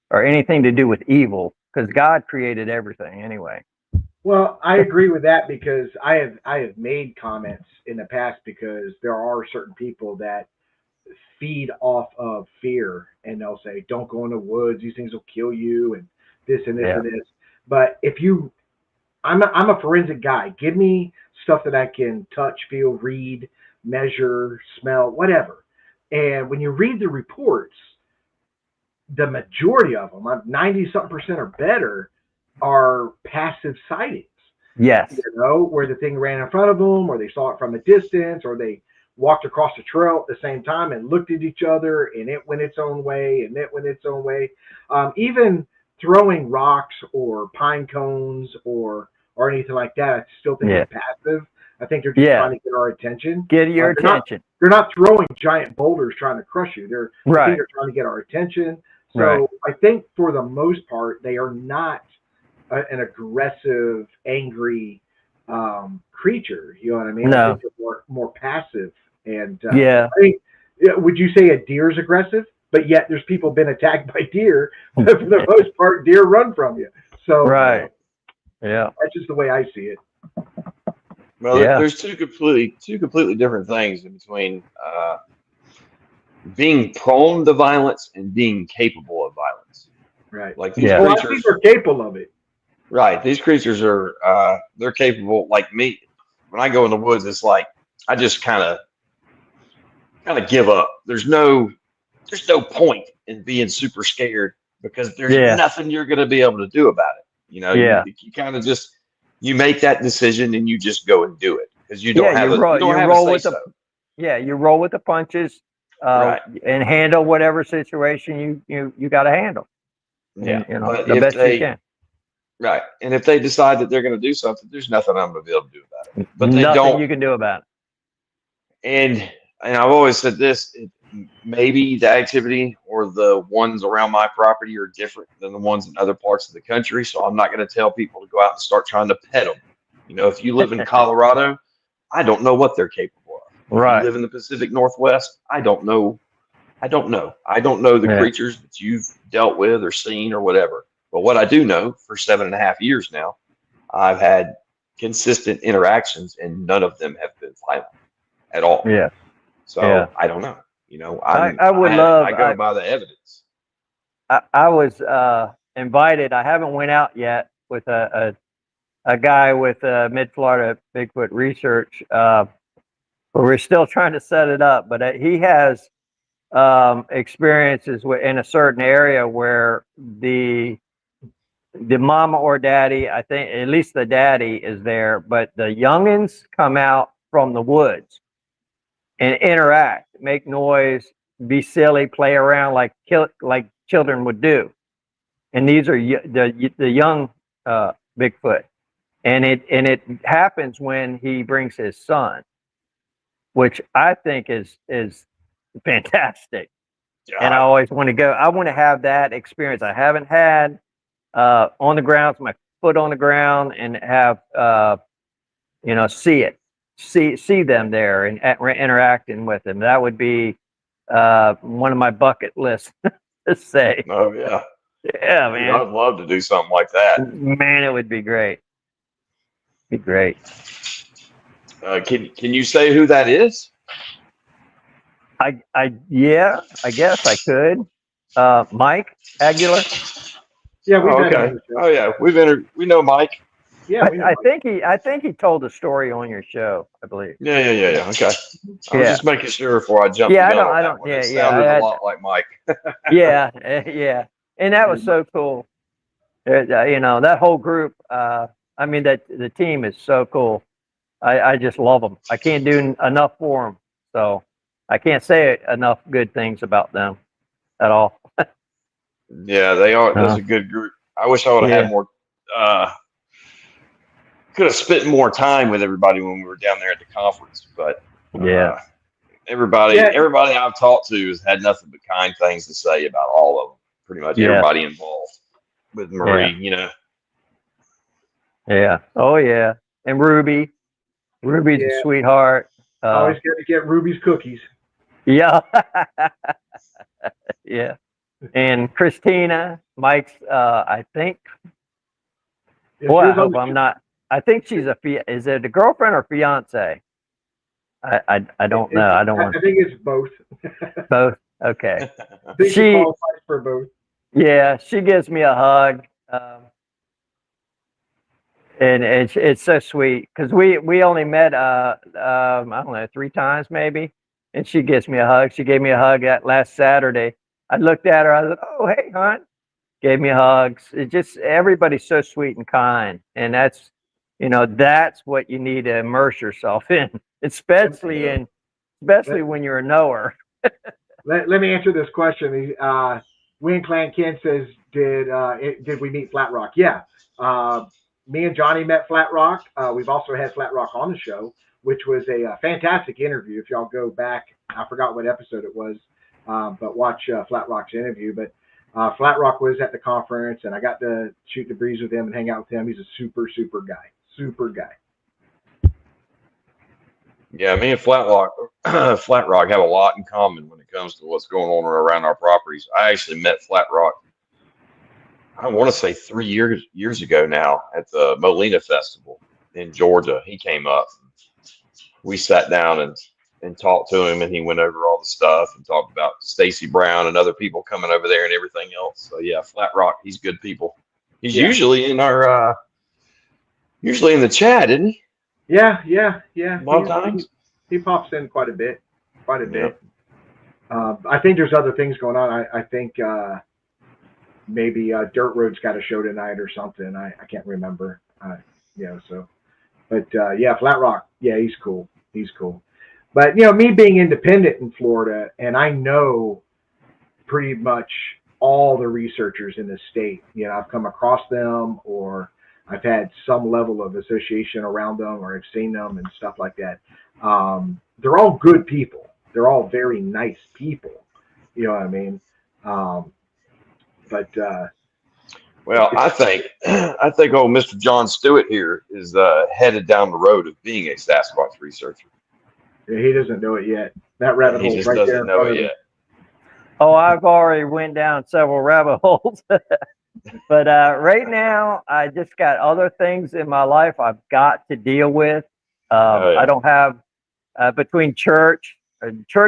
or anything to do with evil, because God created everything anyway. Well, I agree with that because I have made comments in the past because there are certain people that feed off of fear and they'll say, "Don't go in the woods; these things will kill you," and this and this Yeah. and this. But if you, I'm a forensic guy. Give me stuff that I can touch, feel, read, measure, smell, whatever. And when you read the reports, the majority of them, 90 something percent or better, are passive sightings. Yes. Where the thing ran in front of them, or they saw it from a distance, or they walked across the trail at the same time and looked at each other, and it went its own way, and it went its own way. Even throwing rocks or pine cones or anything like that, I still think is passive. I think they're just trying to get our attention. Get your attention. They're not throwing giant boulders trying to crush you. I think they're trying to get our attention. So I think for the most part, they are not an aggressive, angry creature. You know what I mean? No. I think they're more passive. And Yeah. I think, would you say a deer is aggressive? But yet there's people been attacked by deer. But for the most part, deer run from you. So yeah, that's just the way I see it. Well, there's two completely different things in between being prone to violence and being capable of violence. Right. Like these creatures are capable of it. Right. These creatures are they're capable. Like me, when I go in the woods, it's like I just kind of give up. There's no point in being super scared because there's nothing you're going to be able to do about it. You kind of just make that decision and you just go and do it because you don't have a say so. Yeah, you roll with the punches and handle whatever situation you got to handle. Yeah, the best you can. Right, and if they decide that they're going to do something, there's nothing I'm going to be able to do about it. But nothing you can do about it. And I've always said this: maybe the activity or the ones around my property are different than the ones in other parts of the country. So I'm not going to tell people to go out and start trying to pet them. If you live in Colorado, I don't know what they're capable of. If you live in the Pacific Northwest, I don't know. I don't know the creatures that you've dealt with or seen or whatever. But what I do know, for 7.5 years now, I've had consistent interactions, and none of them have been violent at all. Yeah. So I don't know. I go by the evidence. I was invited. I haven't went out yet with a guy with Mid Florida Bigfoot Research. But we're still trying to set it up. But he has experiences in a certain area where the mama or daddy, I think at least the daddy is there, but the youngins come out from the woods and interact, make noise, be silly, play around like children would do. And these are the young Bigfoot, and it happens when he brings his son, which I think is fantastic. Yeah. And I always want to go. I want to have that experience. I haven't had on the ground, my foot on the ground, and have see them there and interacting with them. That would be one of my bucket lists to say. Oh yeah, yeah, man. I'd love to do something like that. Man, it would be great. Be great. Can you say who that is? I guess I could. Mike Aguilar. Yeah, we've okay. Oh yeah, we know Mike. Yeah, I think he told a story on your show, I believe. Yeah. Okay. I was just making sure before I jumped. Yeah, I don't. Yeah, it sounded a lot like Mike. yeah, and that was so cool. That whole group. I mean, that the team is so cool. I just love them. I can't do enough for them, so I can't say enough good things about them at all. Yeah, they are. That's a good group. I wish I would have had more could have spent more time with everybody when we were down there at the conference, but Yeah. everybody Yeah. I've talked to has had nothing but kind things to say about all of them. Pretty much Yeah. everybody involved with Marie, Yeah. Oh yeah. And Ruby's a Yeah. sweetheart. Always got to get Ruby's cookies. Yeah. Yeah. And Christina, Mike's, I think, Yeah, boy, she I was on hope I'm not. I think she's is it a girlfriend or fiance? I don't know. I don't want I think it's both. both. Okay. I think she qualifies for both. Yeah, she gives me a hug. And it's so sweet because we only met I don't know 3 times maybe, and she gives me a hug. She gave me a hug that last Saturday. I looked at her. I said, "Oh, hey, hon." Gave me hugs. It just everybody's so sweet and kind, and that's what you need to immerse yourself in, especially when you're a knower. Let me answer this question. Win Clan Ken says, did we meet Flat Rock? Yeah. Me and Johnny met Flat Rock. We've also had Flat Rock on the show, which was a fantastic interview. If y'all go back, I forgot what episode it was, but watch Flat Rock's interview. But Flat Rock was at the conference, and I got to shoot the breeze with him and hang out with him. He's a super, super guy. Super guy. Yeah, me and Flat Rock have a lot in common when it comes to what's going on around our properties. I actually met Flat Rock, I want to say 3 years ago now at the Molina Festival in Georgia. He came up. We sat down and talked to him, and he went over all the stuff and talked about Stacy Brown and other people coming over there and everything else. So yeah, Flat Rock, he's good people. He's usually in our usually in the chat, isn't he? Yeah. A lot of times. He pops in quite a bit. I think there's other things going on. I think maybe Dirt Road's got a show tonight or something. I can't remember. But Flat Rock, yeah, he's cool. But me being independent in Florida, and I know pretty much all the researchers in the state. I've come across them, or I've had some level of association around them, or I've seen them and stuff like that. They're all good people. They're all very nice people. You know what I mean? Well, I think old Mr. John Stewart here is headed down the road of being a Sasquatch researcher. Yeah, he doesn't know it yet. That rabbit hole's right there. He just doesn't know it yet. Oh, I've already went down several rabbit holes. But right now, I just got other things in my life I've got to deal with. I don't have between church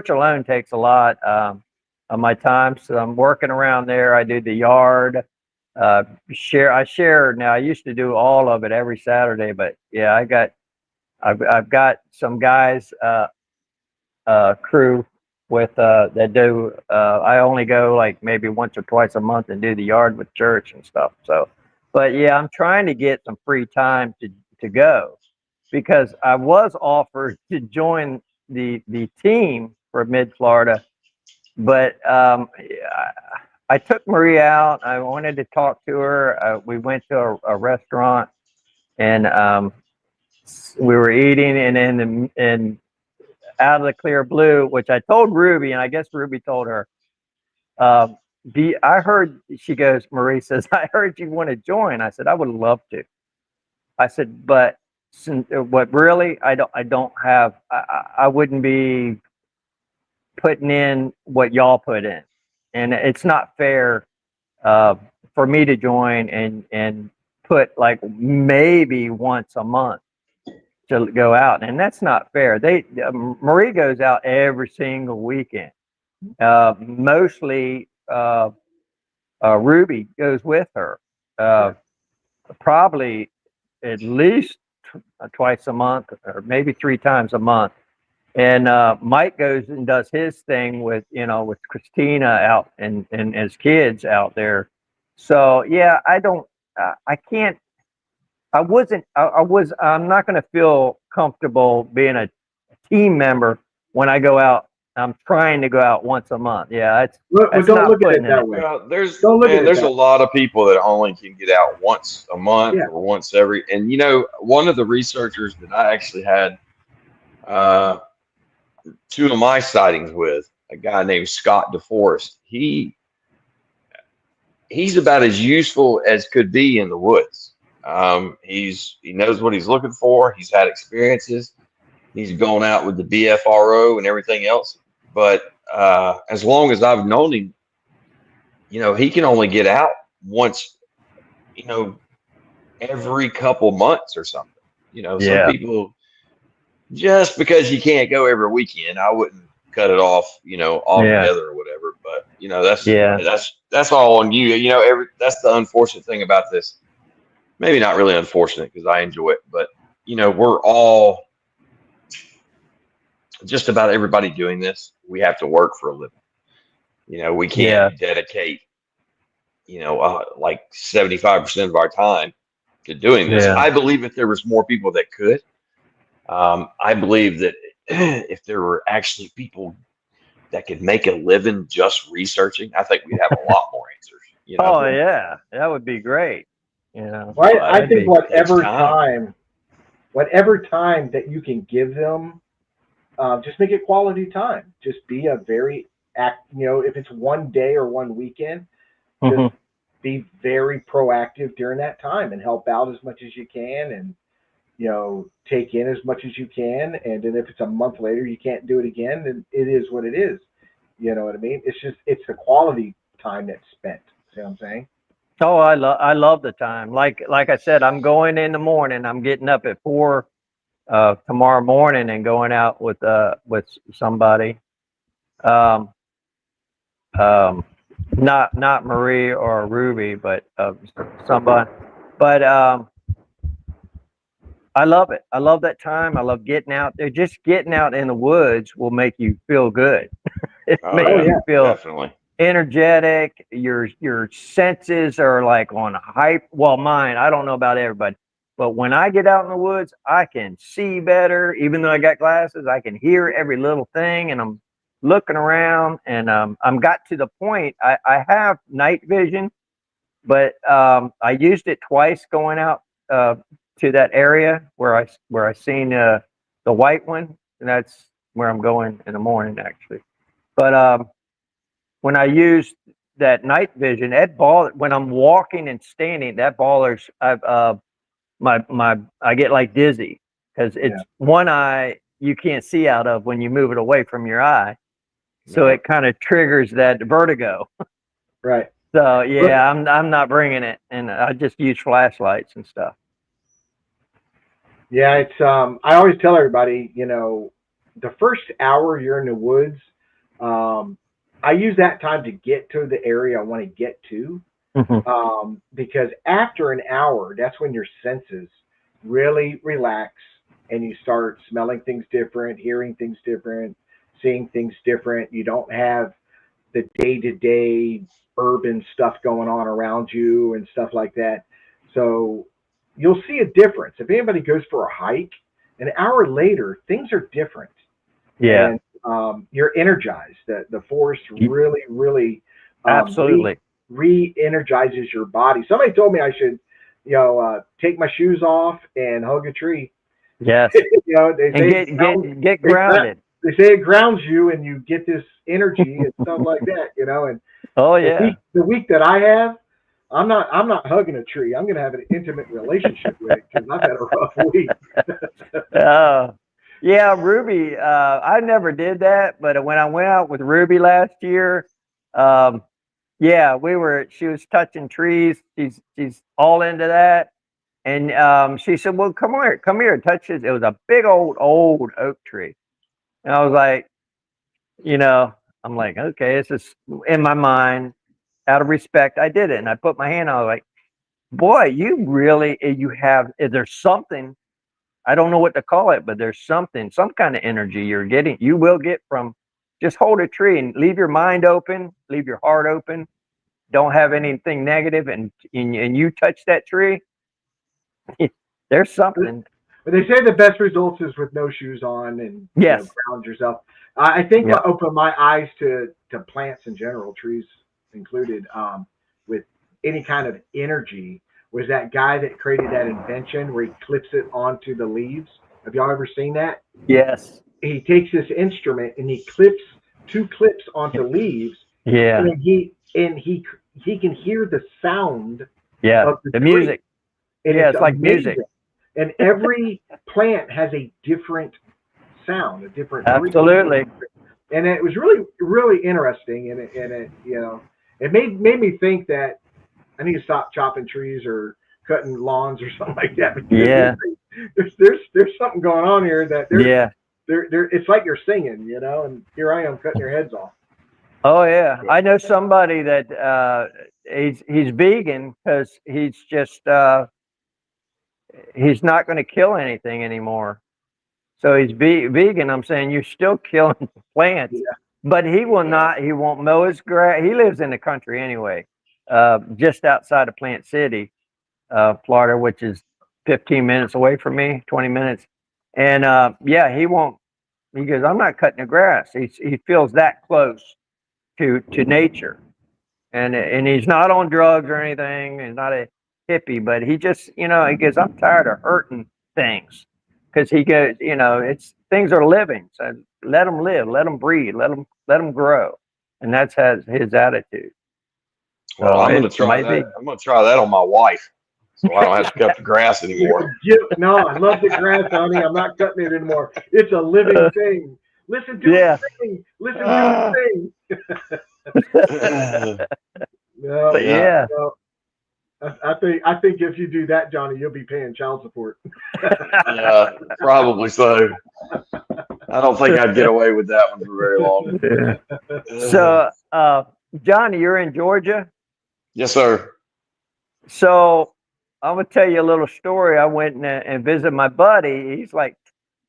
alone takes a lot of my time. So I'm working around there. I do the yard. I share now. I used to do all of it every Saturday, but yeah, I've got some guys crew with that do. I only go like maybe once or twice a month and do the yard with church and stuff. So, but yeah, I'm trying to get some free time to go, because I was offered to join the team for Mid Florida, but I took Marie out. I wanted to talk to her. We went to a restaurant, and we were eating, and out of the clear blue, which I told Ruby, and I guess Ruby told her. I heard, she goes, Marie says, I heard you want to join. I said, I would love to. I said, but what really, I don't have. I wouldn't be putting in what y'all put in, and it's not fair for me to join and put like maybe once a month to go out, and that's not fair. Marie goes out every single weekend. Mostly Ruby goes with her. Probably at least twice a month, or maybe 3 times a month. And Mike goes and does his thing with Christina out and his kids out there. So yeah, I can't. I'm not going to feel comfortable being a team member when I go out I'm trying to go out once a month. Yeah, Well, that's don't not look at putting it in that it. way. Well, there's Don't look at man, it there's a that lot of people that only can get out once a month Yeah. or once every. And one of the researchers that I actually had uh, two of my sightings with, a guy named Scott DeForest. He's about as useful as could be in the woods. He knows what he's looking for. He's had experiences. He's gone out with the BFRO and everything else. But as long as I've known him, he can only get out once, every couple months or something. Some Yeah. people, just because you can't go every weekend, I wouldn't cut it off, Yeah. altogether or whatever. But that's Yeah. that's all on you. That's the unfortunate thing about this. Maybe not really unfortunate because I enjoy it, but we're all, just about everybody doing this. We have to work for a living. We Yeah. can't dedicate, like 75% of our time to doing this. Yeah. I believe if there was more people that could, I believe that if there were actually people that could make a living just researching, I think we'd have a lot more answers. Oh yeah, that would be great. Well, But I think it takes whatever time that you can give them, just make it quality time. Just be a very if it's one day or one weekend, just be very proactive during that time and help out as much as you can, and take in as much as you can. And then if it's a month later you can't do it again, then it is what it is. You know what I mean? It's the quality time that's spent. See what I'm saying? Oh, I love the time. Like I said, I'm going in the morning. I'm getting up at 4 tomorrow morning and going out with somebody. Um, um, not Marie or Ruby, but somebody. But I love it. I love that time. I love getting out there. Just getting out in the woods will make you feel good. It Oh makes yeah, you feel definitely. energetic. Your senses are like on hype. Well, mine, I don't know about everybody, but when I get out in the woods, I can see better. Even though I got glasses, I can hear every little thing, and I'm looking around. And I'm got to the point. I have night vision, but I used it twice going out to that area where I seen the white one, and that's where I'm going in the morning actually. But when I use that night vision, that ball when I'm walking and standing, that baller's I get like dizzy because Yeah. it's one eye you can't see out of when you move it away from your eye, so No. it kind of triggers that vertigo. Right. So But yeah, I'm not bringing it, and I just use flashlights and stuff. yeah, it's I always tell everybody, the first hour you're in the woods, I use that time to get to the area I want to get to. Because after an hour, that's when your senses really relax and you start smelling things different, hearing things different, seeing things different. You don't have the day to day urban stuff going on around you and stuff like that. So you'll see a difference. If anybody goes for a hike, an hour later, things are different. Yeah, And you're energized. The forest really, really absolutely. re-energizes your body. Somebody told me I should, take my shoes off and hug a tree. Yes, They and say get grounded. they say it grounds you and you get this energy and stuff like that. And Oh the yeah. week that I have, I'm not hugging a tree. I'm going to have an intimate relationship with it because I've had a rough week. Yeah, Ruby. I never did that, but when I went out with Ruby last year, um, yeah, she was touching trees. She's all into that. And she said, "Well, come here, touch this." It was a big old oak tree. And I was like, I'm like, okay, this is in my mind, out of respect, I did it. And I put my hand on it, like, boy, is there something, I don't know what to call it, but there's something, some kind of energy you will get from just hold a tree and leave your mind open, leave your heart open. Don't have anything negative, and you touch that tree, there's something. But they say the best results is with no shoes on and Yes. ground yourself. I think Yep. what opened my eyes to plants in general, trees included, with any kind of energy, was that guy that created that invention where he clips it onto the leaves. Have y'all ever seen that? Yes. He takes this instrument and he clips two clips onto leaves, Yeah. and he can hear the sound Yeah. of the The tree, music. and Yeah, it's it's like music. amazing. And every plant has a different sound, a different breathe. Absolutely. And it was really, really interesting. And it, it made me think that I need to stop chopping trees or cutting lawns or something like that, because Yeah. there's something going on here that Yeah. it's like you're singing, and here I am cutting your heads off. Oh yeah. I know somebody that he's vegan because he's not going to kill anything anymore. So he's vegan. I'm saying you're still killing plants, Yeah. but he will not. He won't mow his grass. He lives in the country anyway, just outside of Plant City, Florida, which is 15 minutes away from me, 20 minutes. And yeah, he won't. He goes, I'm not cutting the grass. He feels that close to nature, and he's not on drugs or anything. He's not a hippie, but he just, he goes, I'm tired of hurting things, because he goes, it's things are living, so let them live, let them breathe, let them grow, and that's his attitude. Well, So I'm gonna it try might be. that. I'm gonna try that on my wife, so I don't have to cut the grass anymore. No, I love the grass, honey. I'm not cutting it anymore. It's a living thing. Listen to Yeah. it sing. Listen to it sing. No, But Yeah. yeah. no. I think if you do that, Johnny, you'll be paying child support. Yeah, probably so. I don't think I'd get away with that one for very long. Yeah. So, Johnny, you're in Georgia. Yes, sir. So I'm gonna tell you a little story. I went and visited my buddy. He's like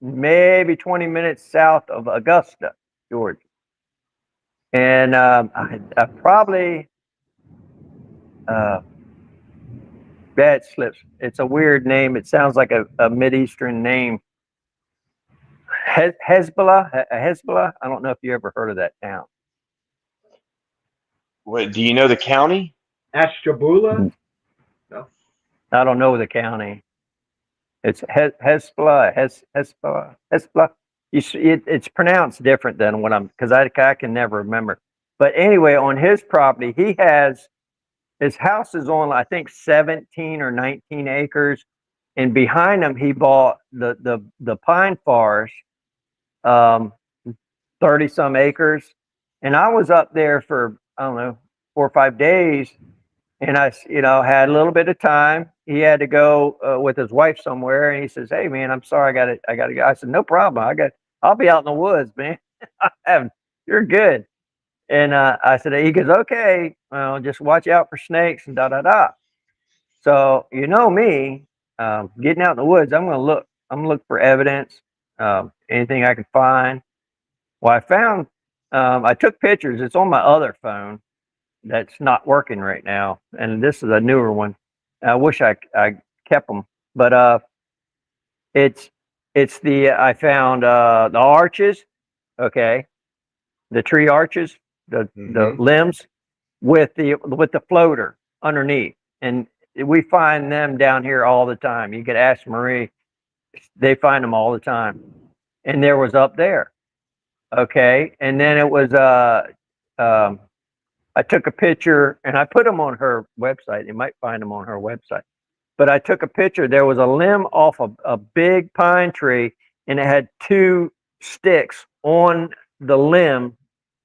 maybe 20 minutes south of Augusta, Georgia. And I probably that slips. It's a weird name. It sounds like a Mideastern name. Hezbollah. I don't know if you ever heard of that town. Wait, do you know the county? Ashtabula? No. I don't know the county. It's Hezbollah. Hezbollah. It's pronounced different than what because I can never remember. But anyway, on his property, his house is on, I think, 17 or 19 acres, and behind him he bought the pine forest, 30 some acres. And I was up there for, I don't know, 4 or 5 days, and I had a little bit of time. He had to go with his wife somewhere, and he says, "Hey man, I'm sorry, I gotta go." I said, "No problem. I'll be out in the woods, man. You're good." And I said, he goes, "Okay, well, just watch out for snakes and da da da." So me, getting out in the woods, I'm gonna look. I'm gonna look for evidence, anything I can find. Well, I found. I took pictures. It's on my other phone that's not working right now, and this is a newer one. I wish I kept them, but it's I found the arches, okay, the tree arches, the limbs with the floater underneath, and we find them down here all the time. You could ask Marie; they find them all the time. And there was up there, okay, and then it was um, I took a picture and I put them on her website. You might find them on her website. But I took a picture. There was a limb off a big pine tree, and it had two sticks on the limb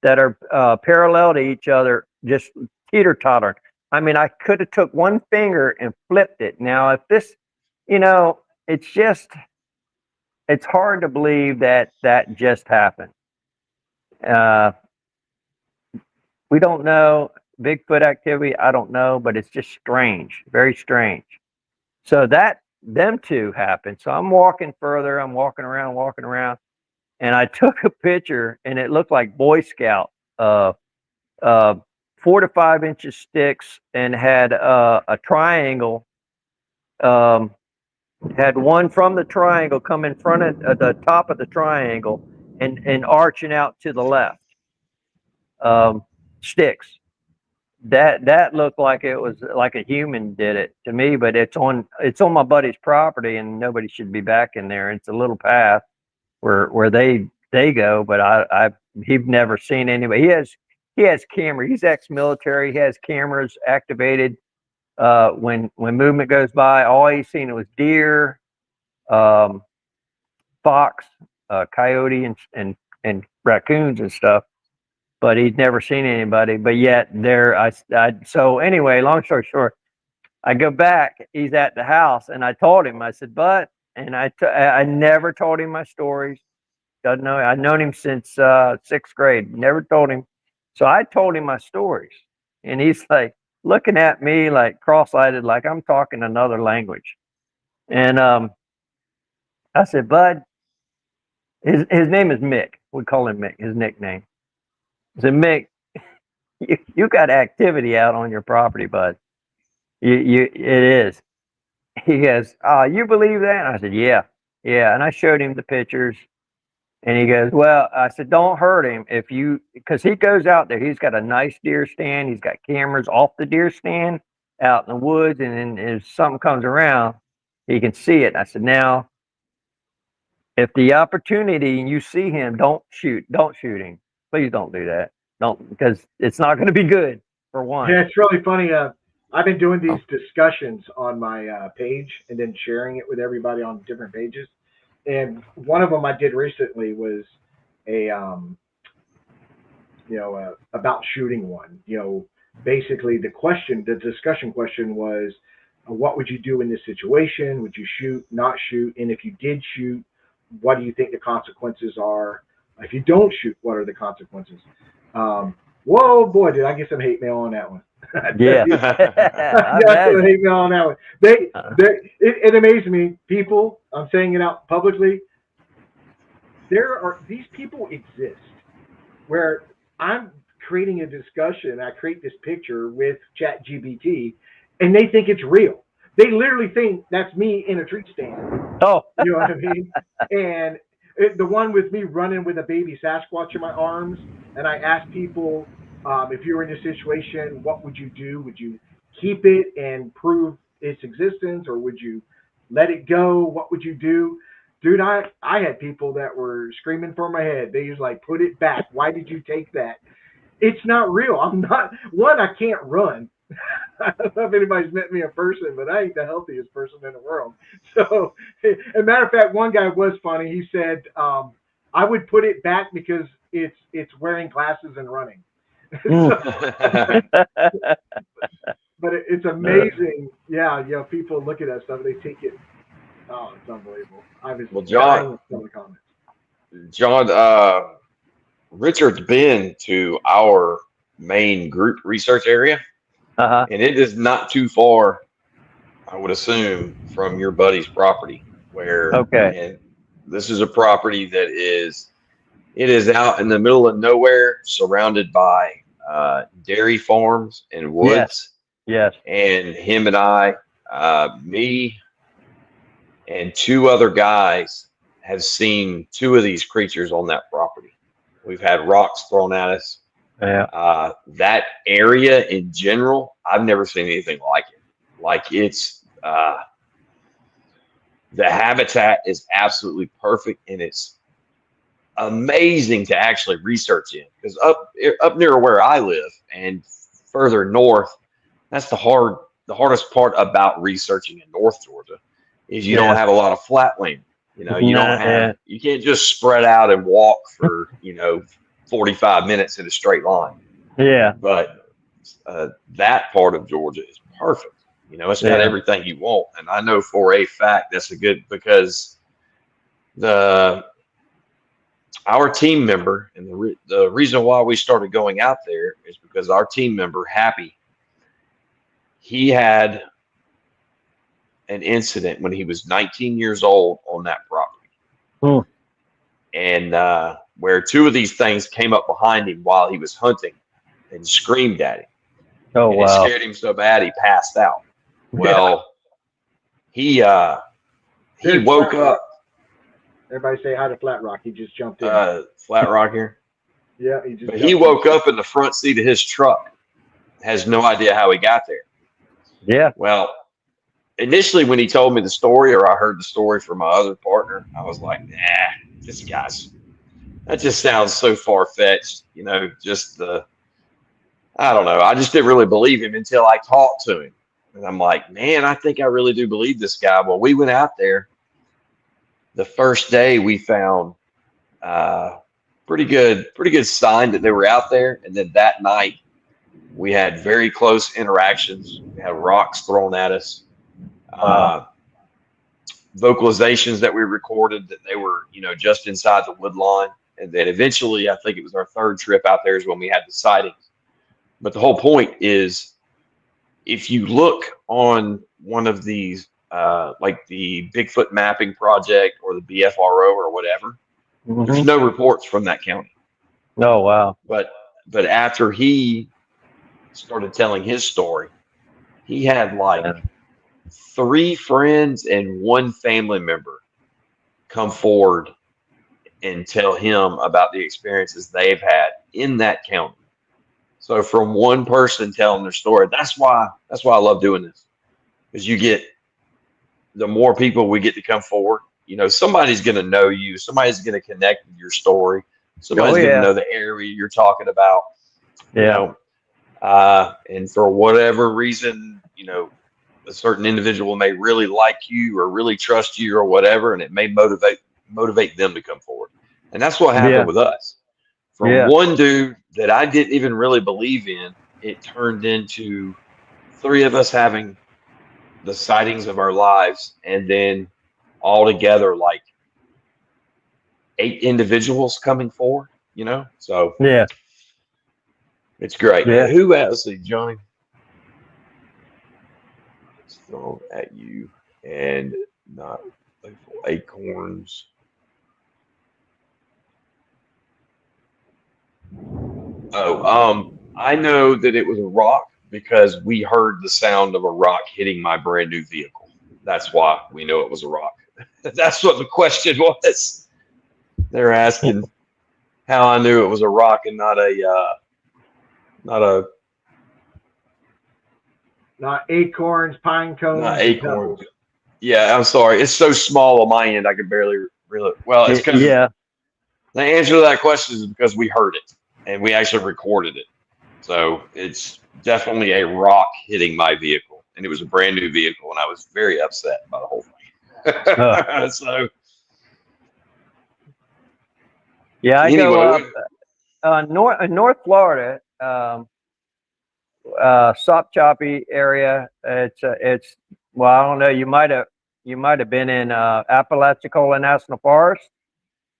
that are parallel to each other, just teeter-totter. I mean, I could have took one finger and flipped it. Now, if this, it's just, it's hard to believe that just happened. We don't know Bigfoot activity. I don't know, but it's just strange, very strange. So them two happened. So I'm walking further. I'm walking around, and I took a picture, and it looked like Boy Scout, uh, 4 to 5 inches sticks, and had a triangle, um, Had one from the triangle come in front of the top of the triangle and arching out to the left. Sticks. That looked like it was like a human did it to me, but it's on my buddy's property and nobody should be back in there. It's a little path where they go, but he's never seen anybody. He has camera. He's ex-military. He has cameras activated. When movement goes by, all he's seen was deer, fox, coyote, and raccoons and stuff. But he's never seen anybody. But yet so anyway, long story short, I go back. He's at the house, and I told him. I said, "But," and I never told him my stories. Doesn't know. I've known him since 6th grade. Never told him. So I told him my stories, and he's like looking at me like cross-eyed, like I'm talking another language. And I said, "Bud," his name is Mick. We call him Mick. His nickname. I said, "Mick, you got activity out on your property, bud. It is." He goes, "Oh, you believe that?" And I said, "Yeah, yeah." And I showed him the pictures, and he goes, "Well," I said, "Don't hurt him because he goes out there. He's got a nice deer stand. He's got cameras off the deer stand out in the woods, and then if something comes around, he can see it." I said, "Now, if the opportunity and you see him, don't shoot him. Please don't do that. Don't, because it's not going to be good for one." Yeah, it's really funny. I've been doing these discussions on my page and then sharing it with everybody on different pages. And one of them I did recently was a about shooting one. Basically the discussion question was, what would you do in this situation? Would you shoot, not shoot? And if you did shoot, what do you think the consequences are? If you don't shoot, what are the consequences? Whoa, boy, did I get some hate mail on that one. Yeah. I got some hate mail on that one. It amazed me. People, I'm saying it out publicly, these people exist where I'm creating a discussion. I create this picture with ChatGPT, and they think it's real. They literally think that's me in a tree stand. Oh. You know what I mean? And the one with me running with a baby Sasquatch in my arms, and I asked people, if you were in this situation, what would you do? Would you keep it and prove its existence, or would you let it go? What would you do? Dude, I had people that were screaming for my head. They was like, put it back. Why did you take that? It's not real. I can't run. I don't know if anybody's met me in person, but I ain't the healthiest person in the world. So, as a matter of fact, one guy was funny. He said, I would put it back because it's wearing glasses and running. But it's amazing. Yeah, people look at that stuff, they take it. Oh, it's unbelievable. Well, John, Richard's been to our main group research area, and it is not too far, I would assume, from your buddy's property. And this is a property that is out in the middle of nowhere, surrounded by dairy farms and woods. Yes. And him and I, me and 2 other guys, have seen 2 of these creatures on that property. We've had rocks thrown at us. Yeah. That area in general, I've never seen anything like it. Like, it's the habitat is absolutely perfect, and it's amazing to actually research in, because up near where I live and further north, that's the hardest part about researching in North Georgia is you don't have a lot of flat land. You can't just spread out and walk for 45 minutes in a straight line. Yeah. But that part of Georgia is perfect. It's got everything you want, and I know for a fact that's because our team member, and the reason why we started going out there is because our team member, Happy, he had an incident when he was 19 years old on that property. And where 2 of these things came up behind him while he was hunting and screamed at him. Oh, and it scared him so bad he passed out. Well, he he woke up. Everybody say hi to Flat Rock. He just jumped in. Flat Rock here. Yeah, he just. But he woke up in the front seat of his truck. Has no idea how he got there. Yeah. Well, initially when he told me the story, or I heard the story from my other partner, I was like, nah, that just sounds so far fetched. You know, I don't know. I just didn't really believe him until I talked to him. And I'm like, man, I think I really do believe this guy. Well, we went out there. The first day we found pretty good sign that they were out there. And then that night we had very close interactions. We had rocks thrown at us. Vocalizations that we recorded that they were, just inside the wood line. And then eventually, I think it was our third trip out there is when we had the sightings. But the whole point is, if you look on one of these, like the Bigfoot Mapping Project or the BFRO or whatever, there's no reports from that county. Oh, wow. But after he started telling his story, he had like 3 friends and 1 family member come forward and tell him about the experiences they've had in that county. So from one person telling their story, that's why I love doing this, because you get the more people we get to come forward. Somebody's going to know you. Somebody's going to connect with your story. Somebody's going to know the area you're talking about. And for whatever reason, a certain individual may really like you or really trust you or whatever, and it may motivate them to come forward. And that's what happened with us. From one dude that I didn't even really believe in, it turned into 3 of us having the sightings of our lives, and then all together like 8 individuals coming forward, So it's great. Yeah. Who else? See, Johnny. It's thrown at you and not playful acorns. I know that it was a rock because we heard the sound of a rock hitting my brand new vehicle. That's why we know it was a rock. That's what the question was. They're asking how I knew it was a rock and not acorns, pine cones. Not acorns. Yeah, I'm sorry. It's so small on my end, I could barely really. Well, it's because the answer to that question is because we heard it and we actually recorded it. So it's definitely a rock hitting my vehicle, and it was a brand new vehicle, and I was very upset by the whole thing. So yeah, I go up North Florida, Sop-Choppy area. It's well, I don't know. You might have been in Apalachicola National Forest.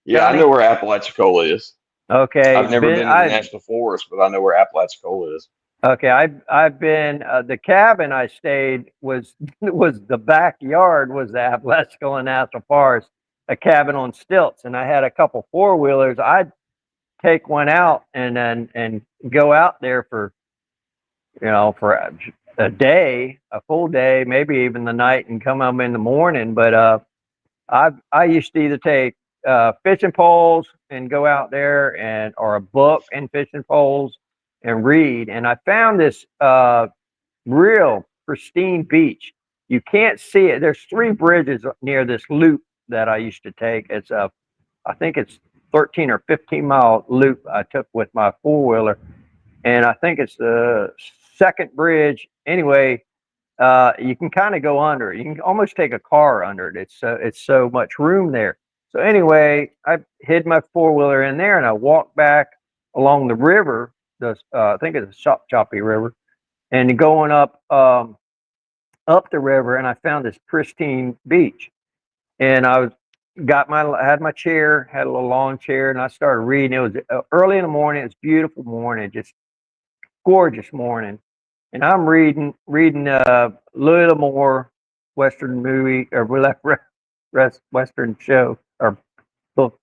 Yeah, Johnny? I know where Apalachicola is. Okay, I've never been in the National Forest, but I know where Apalachicola is. Okay, I've been. The cabin I stayed was the backyard was the Apalachicola National Forest, a cabin on stilts, and I had a couple 4-wheelers. I'd take one out and go out there for a day, a full day, maybe even the night, and come home in the morning. But I used to either take fishing poles and go out there or a book and fishing poles and read. And I found this real pristine beach. You can't see it. There's 3 bridges near this loop that I used to take. It's I think it's 13 or 15 mile loop I took with my 4-wheeler. And I think it's the 2nd bridge. Anyway, you can kind of go under it. You can almost take a car under it. It's so much room there. So anyway, I hid my 4-wheeler in there and I walked back along the river. I think it's the Sop-Choppy River, and going up the river, and I found this pristine beach. And I had my chair, had a little lawn chair, and I started reading. It was early in the morning. It's a beautiful morning, just gorgeous morning. And I'm reading a little more Western movie or Western show or book.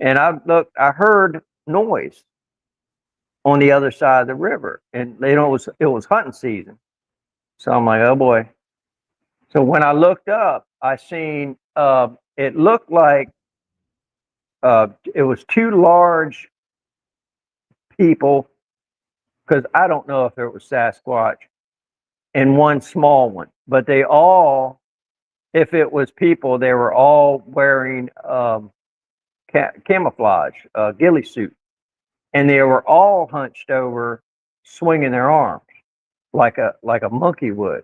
And I heard noise on the other side of the river, and it was hunting season. So I'm like, oh boy. So when I looked up, I seen it looked like it was two large people, because I don't know if it was Sasquatch, and one small one, but they all, if it was people, they were all wearing camouflage, ghillie suit, and they were all hunched over, swinging their arms like a monkey would.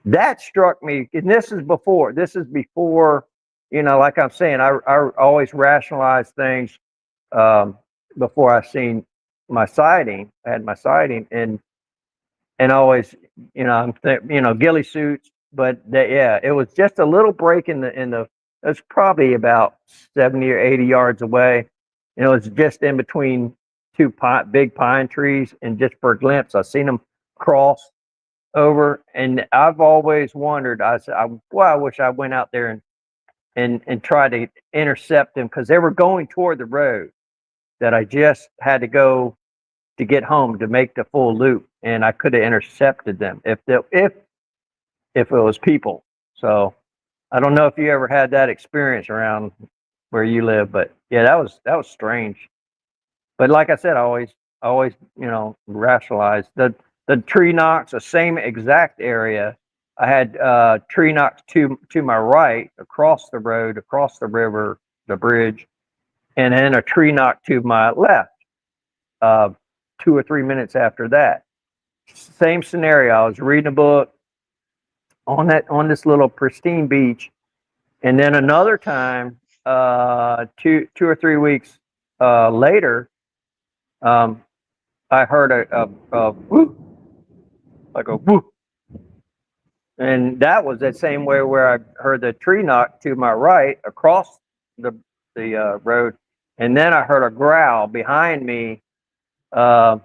That struck me, and this is before, like I'm saying, I always rationalize things before I seen my sighting. I had my sighting, and always, ghillie suits, but it was just a little break in the. It's probably about 70 or 80 yards away. It was just in between two big pine trees, and just for a glimpse, I seen them cross over, and I've always wondered. I said, I wish I went out there and tried to intercept them, because they were going toward the road that I just had to go to get home to make the full loop, and I could have intercepted them if it was people. So I don't know if you ever had that experience around where you live, but yeah, that was strange. But like I said, I always rationalize the tree knocks, the same exact area. I had tree knocks to my right, across the road, across the river, the bridge, and then a tree knock to my left. 2 or 3 minutes after that, same scenario. I was reading a book on this little pristine beach, and then another time, 2 or 3 weeks later, I heard a whoop, like a whoop, and that was that same way where I heard the tree knock to my right across the road, and then I heard a growl behind me. I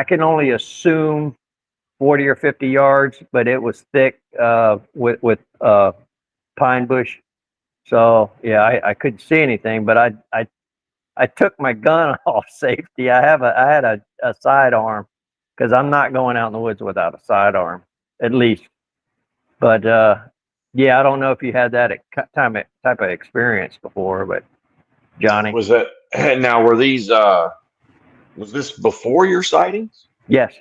can only assume 40 or 50 yards, but it was thick with pine bush. So yeah, I couldn't see anything, but I took my gun off safety. I had a sidearm, because I'm not going out in the woods without a sidearm, at least. But yeah, I don't know if you had that type of experience before, but Johnny. Was that now? Were these? Was this before your sightings? Yes.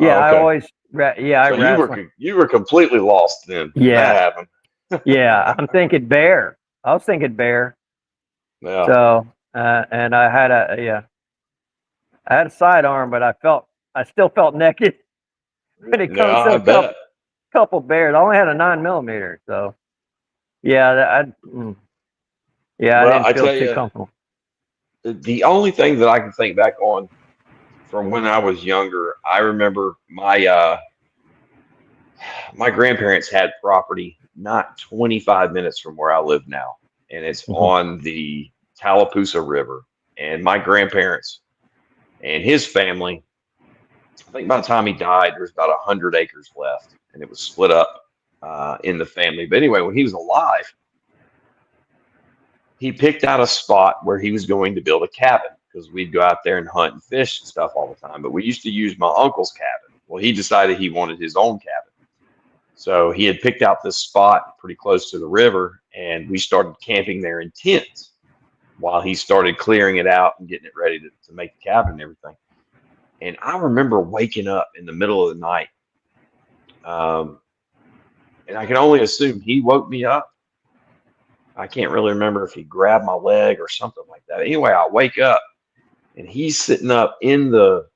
Yeah, Oh, okay. I always. Yeah, so you were completely lost then. Yeah. That happened. Yeah, I'm thinking bear. I was thinking bear. Yeah. So, and I had a sidearm, but I still felt naked when it comes to I bet. couple bears. I only had a 9mm, so yeah, I Well, I didn't feel tell too you, comfortable. the only thing that I can think back on from when I was younger, I remember my grandparents had property not 25 minutes from where I live now, and it's on the Tallapoosa River. And my grandparents and his family, I think by the time he died, there was about 100 acres left, and it was split up in the family. But anyway, when he was alive, he picked out a spot where he was going to build a cabin, because we'd go out there and hunt and fish and stuff all the time. But we used to use my uncle's cabin. Well, he decided he wanted his own cabin. So he had picked out this spot pretty close to the river, and we started camping there in tents while he started clearing it out and getting it ready to make the cabin and everything. And I remember waking up in the middle of the night, and I can only assume he woke me up. I can't really remember if he grabbed my leg or something like that. Anyway, I wake up, and he's sitting up in the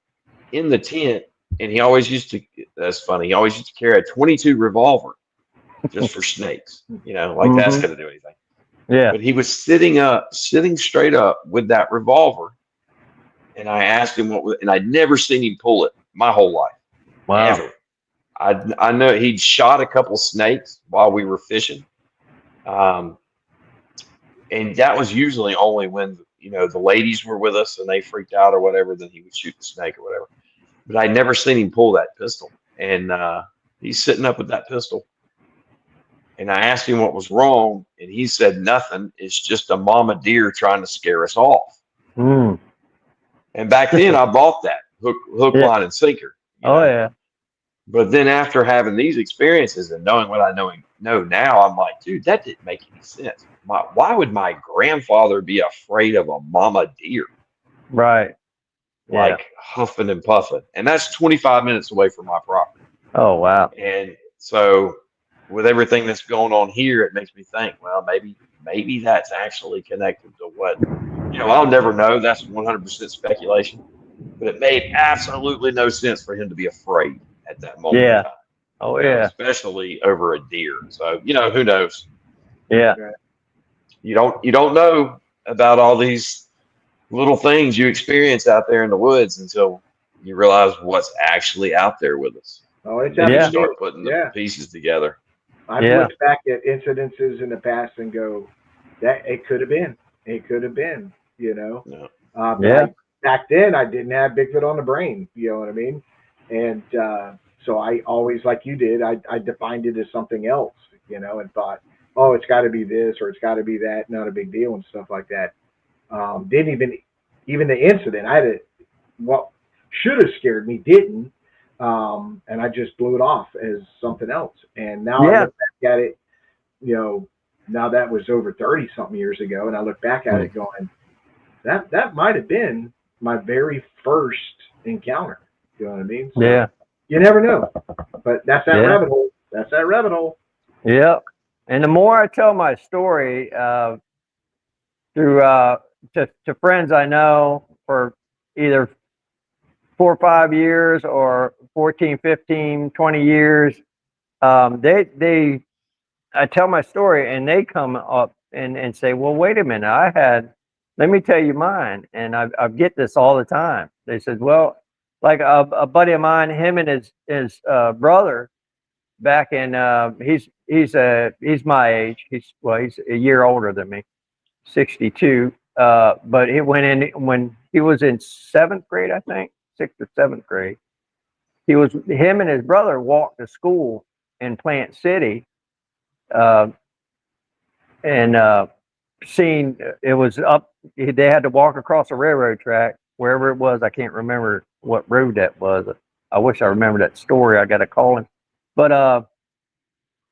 tent, and he always used to. That's funny. He always used to carry a .22 revolver just for snakes. Like that's going to do anything. Yeah. But he was sitting straight up with that revolver, and I asked him and I'd never seen him pull it my whole life. Wow. Ever. I know he'd shot a couple snakes while we were fishing. And that was usually only when, the ladies were with us and they freaked out or whatever, then he would shoot the snake or whatever. But I'd never seen him pull that pistol. And he's sitting up with that pistol. And I asked him what was wrong, and he said nothing. It's just a mama deer trying to scare us off. Mm. And back then I bought that hook, Yeah. line, and sinker. Oh, yeah. But then after having these experiences and knowing what I know now, I'm like, dude, that didn't make any sense. Why would my grandfather be afraid of a mama deer, Right. Yeah. like huffing and puffing? And that's 25 minutes away from my property. Oh, wow. And so with everything that's going on here, it makes me think, well, maybe that's actually connected to what, I'll never know. That's 100% speculation. But it made absolutely no sense for him to be afraid at that moment in Yeah. time. Oh, yeah. Especially over a deer. So, who knows? Yeah. You don't know about all these little things you experience out there in the woods until you realize what's actually out there with us. Oh, it's Then you Yeah. start putting the pieces together. I've Yeah. looked back at incidences in the past and go, that it could have been. It could have been, Yeah. But Yeah. back then, I didn't have Bigfoot on the brain. You know what I mean? And so I always, like you did, I defined it as something else, and thought, oh, it's got to be this or it's got to be that. Not a big deal and stuff like that. Didn't even the incident. I had what should have scared me didn't, and I just blew it off as something else. And now I Yeah. look back at it, now that was over 30 something years ago, and I look back at it going, that might have been my very first encounter. You know what I mean? So Yeah. you never know, but that's that Yeah. rabbit hole. That's that rabbit hole. Yeah. And the more I tell my story through to friends I know for either 4 or 5 years or 14, 15, 20 years, they I tell my story and they come up and say, well, wait a minute, let me tell you mine. And I get this all the time. They said, well, like a buddy of mine, him and his brother back in, he's my age. He's a year older than me, 62. But he went in when he was in seventh grade, I think, sixth or seventh grade. Him and his brother walked to school in Plant City, uh, and seen it was up. They had to walk across a railroad track wherever it was. I can't remember what road that was. I wish I remember that story. I got to call him, but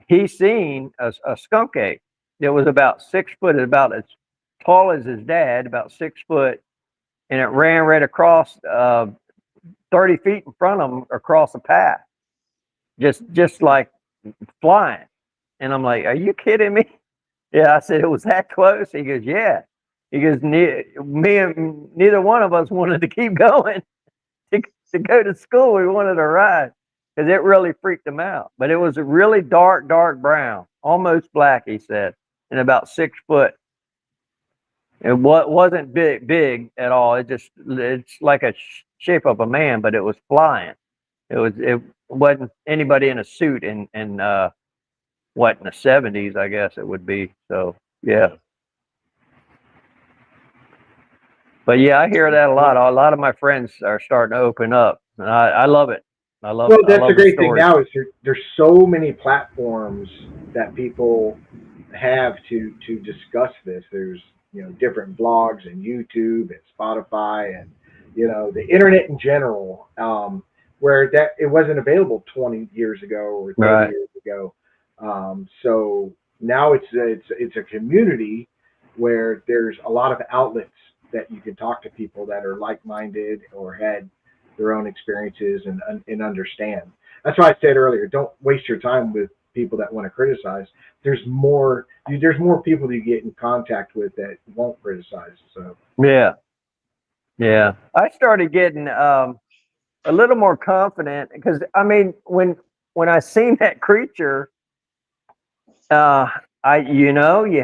he seen a skunk ape. It was about 6 foot, about as tall as his dad, about 6 foot, and it ran right across 30 feet in front of him across the path, just like flying. And I'm like, are you kidding me? Yeah, I said it was that close. He goes, yeah. He goes, me and neither one of us wanted to keep going to go to school. We wanted to ride because it really freaked him out. But it was a really dark, dark brown, almost black. He said, and about 6 foot. It wasn't big at all. It's like a shape of a man, but it was flying. It wasn't anybody in a suit in what, in the 70s, I guess it would be. So yeah. But yeah, I hear that a lot. A lot of my friends are starting to open up, and I love it. Well, that's the great thing stories. now is there's so many platforms that people have to discuss this. There's different blogs and YouTube and Spotify and the internet in general, where that it wasn't available 20 years ago or 30 Right. years ago. So now it's a community where there's a lot of outlets that you can talk to people that are like-minded or had their own experiences and understand. That's why I said earlier, don't waste your time with people that want to criticize. There's more people that you get in contact with that won't criticize. So Yeah. I started getting a little more confident because I mean, when I seen that creature, you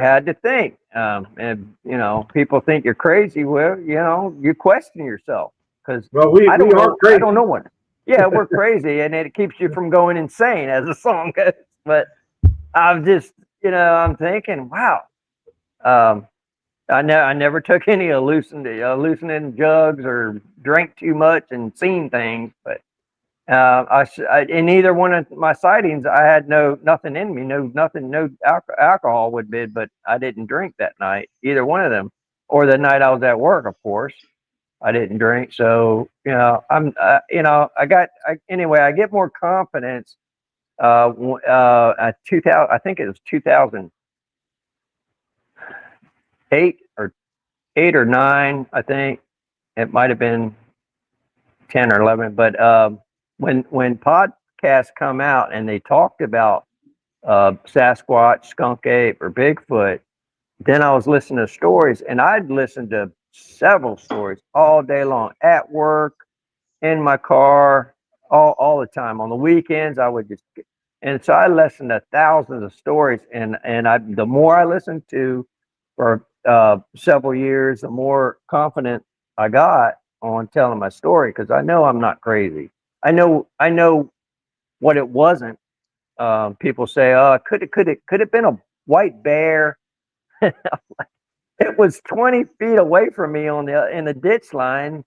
had to think, and people think you're crazy. Well, you question yourself because well, we I don't are know. crazy. I don't know what. Yeah, we're crazy, and it keeps you from going insane, as the song goes. But I'm just, I'm thinking, wow. I never took any hallucinating drugs or drank too much and seen things, but in either one of my sightings, I had nothing in me, no alcohol would be, but I didn't drink that night, either one of them, or the night I was at work, of course. I didn't drink. So, anyway, I get more confidence, at 2000, I think it was 2008 or 8 or 9, I think it might've been 10 or 11, but, when podcasts come out and they talked about, Sasquatch, skunk ape, or Bigfoot, then I was listening to stories, and I'd listen to several stories all day long at work, in my car, all the time. On the weekends, I would just, and so I listened to thousands of stories, and the more I listened to for several years, the more confident I got on telling my story because I know I'm not crazy. I know what it wasn't. People say, "Oh, could it been a white bear?" It was 20 feet away from me in the ditch line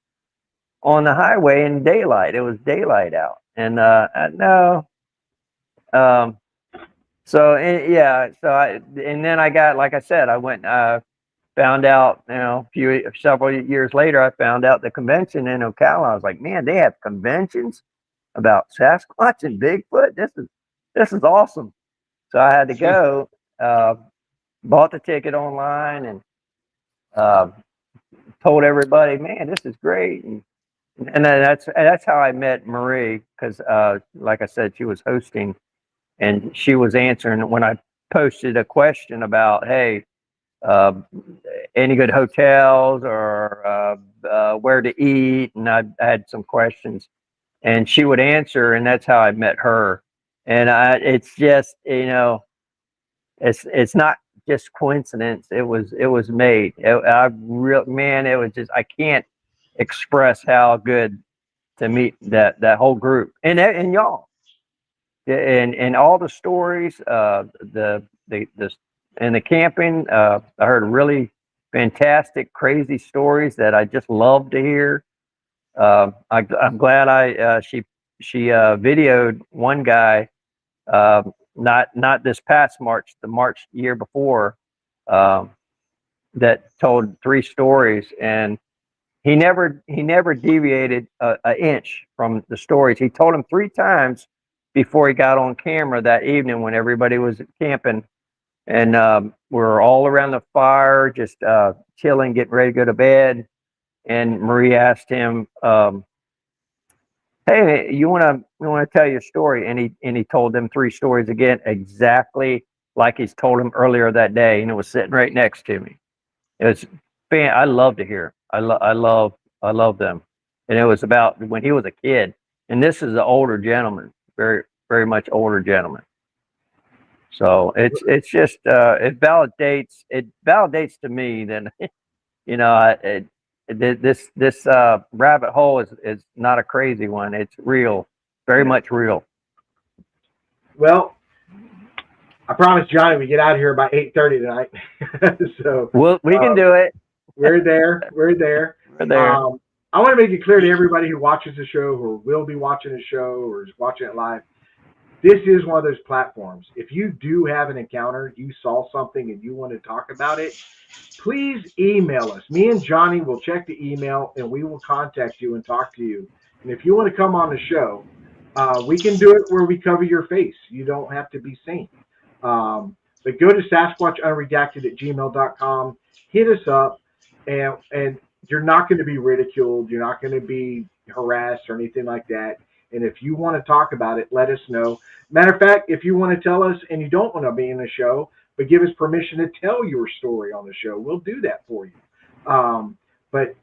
on the highway in daylight. It was daylight out, and no. Um, and then I got, like I said, I went, found out, several years later, I found out the convention in Ocala. I was like, man, they have conventions about Sasquatch and Bigfoot. This is awesome. So I had to go. Bought the ticket online and uh, told everybody, man, this is great. And then that's how I met Marie because, like I said, she was hosting and she was answering when I posted a question about, hey, uh, any good hotels or where to eat, and I had some questions, and she would answer, and that's how I met her. And it's just it's not just coincidence. It was made. Man, it was just I can't express how good to meet that whole group and y'all and all the stories, the and the camping. I heard really fantastic, crazy stories that I just love to hear. I'm glad she videoed one guy, not this past March, the March year before, um, that told 3 stories, and he never deviated an inch from the stories. He told them 3 times before he got on camera that evening when everybody was camping, and we're all around the fire, just chilling, getting ready to go to bed. And Marie asked him, "Hey, you want to tell your story?" And he told them 3 stories again, exactly like he's told them earlier that day, and it was sitting right next to me. It was I love to hear. I love them. And it was about when he was a kid. And this is an older gentleman, very very much older gentleman. So it's just it validates to me that you know this rabbit hole is not a crazy one. It's real, very much real. Well, I promised Johnny we get out of here by 8:30 tonight. So We can do it. We're there. We're there. We're there. I want to make it clear to everybody who watches the show, or will be watching the show, or is watching it live. This is one of those platforms. If you do have an encounter, you saw something, and you want to talk about it, please email us. Me and Johnny will check the email, and we will contact you and talk to you. And if you want to come on the show, we can do it where we cover your face. You don't have to be seen. But go to sasquatchunredacted@gmail.com. Hit us up, and you're not going to be ridiculed. You're not going to be harassed or anything like that. And if you want to talk about it, let us know. Matter of fact, if you want to tell us and you don't want to be in the show, but give us permission to tell your story on the show, we'll do that for you. But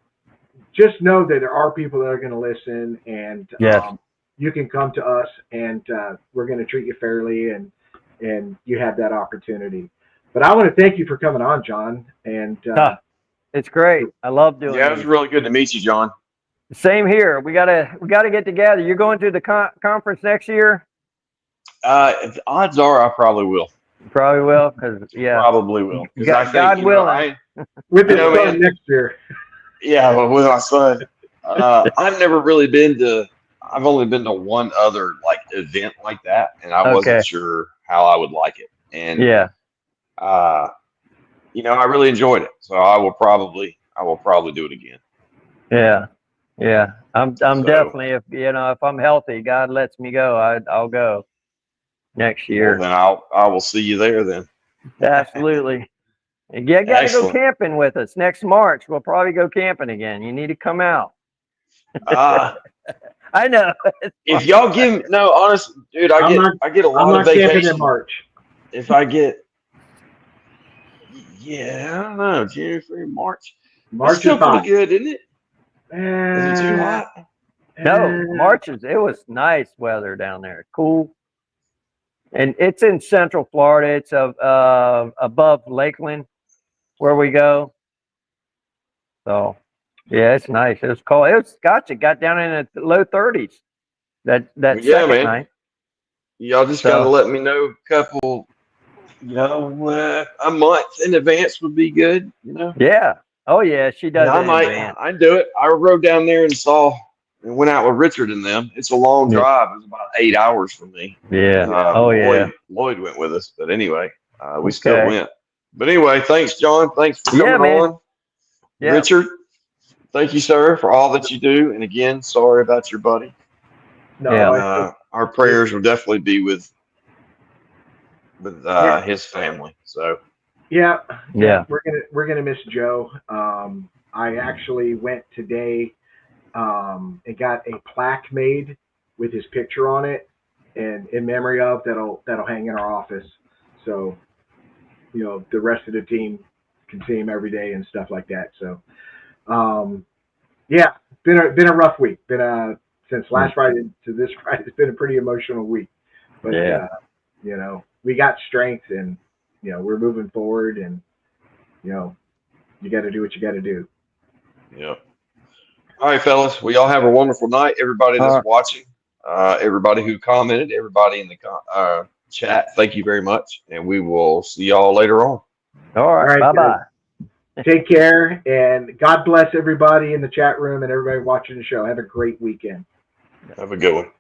just know that there are people that are going to listen, and Yes. You can come to us, and we're going to treat you fairly, and you have that opportunity. But I want to thank you for coming on, John. And It's great. I love doing Yeah, it was these. really good to meet you, John. Same here. We gotta get together. You're going to the conference next year? The odds are I probably will. Probably will, because Probably will. Because I think, God willing. with the know, son man. next year. Yeah, but with my son, I've never really been to. I've only been to one other like event like that, and I Okay. wasn't sure how I would like it. And Yeah. I really enjoyed it. So I will probably do it again. Yeah. Yeah. I'm So, definitely, if if I'm healthy, God lets me go, I'll go next well, year. then I will see you there then. Absolutely. You got to go Excellent. camping with us next March. We'll probably go camping again. You need to come out. I know. If y'all give no, honest, dude, I get a I'm lot of not camping in vacation. March. If I get, yeah, I don't know, January, February, March. That's March is still pretty hot. good, isn't it? Is it too hot? No, it was nice weather down there. Cool. And it's in Central Florida. It's above Lakeland where we go. So, yeah, it's nice. It was cold. It got down in the low 30s that Well, yeah, second man. night. Y'all just gotta So, let me know a couple, a month in advance would be good, yeah. Oh, yeah, she does it in advance. I'd do it. I rode down there and went out with Richard and them. It's a long Yeah. drive. It was about 8 hours for me. Yeah. Oh, yeah. Lloyd went with us, but anyway, we still Okay. went. But anyway, thanks, John. Thanks for coming man. on. Yeah. Richard, thank you, sir, for all that you do. And again, sorry about your buddy. No, And, our prayers will definitely be with his family. So yeah, Yeah. we're gonna miss Joe. I actually went today and got a plaque made with his picture on it, and in memory of that'll hang in our office. So the rest of the team can see him every day and stuff like that. So yeah, been a rough week. Since last Friday to this Friday, it's been a pretty emotional week. But Yeah. we got strength, and we're moving forward, and you got to do what you got to do. yeah. All right, fellas. We all have a wonderful night. Everybody that's watching, everybody who commented, everybody in the chat, thank you very much. And we will see y'all later on. All right. Bye-bye. Take care, and God bless everybody in the chat room and everybody watching the show. Have a great weekend. Have a good one.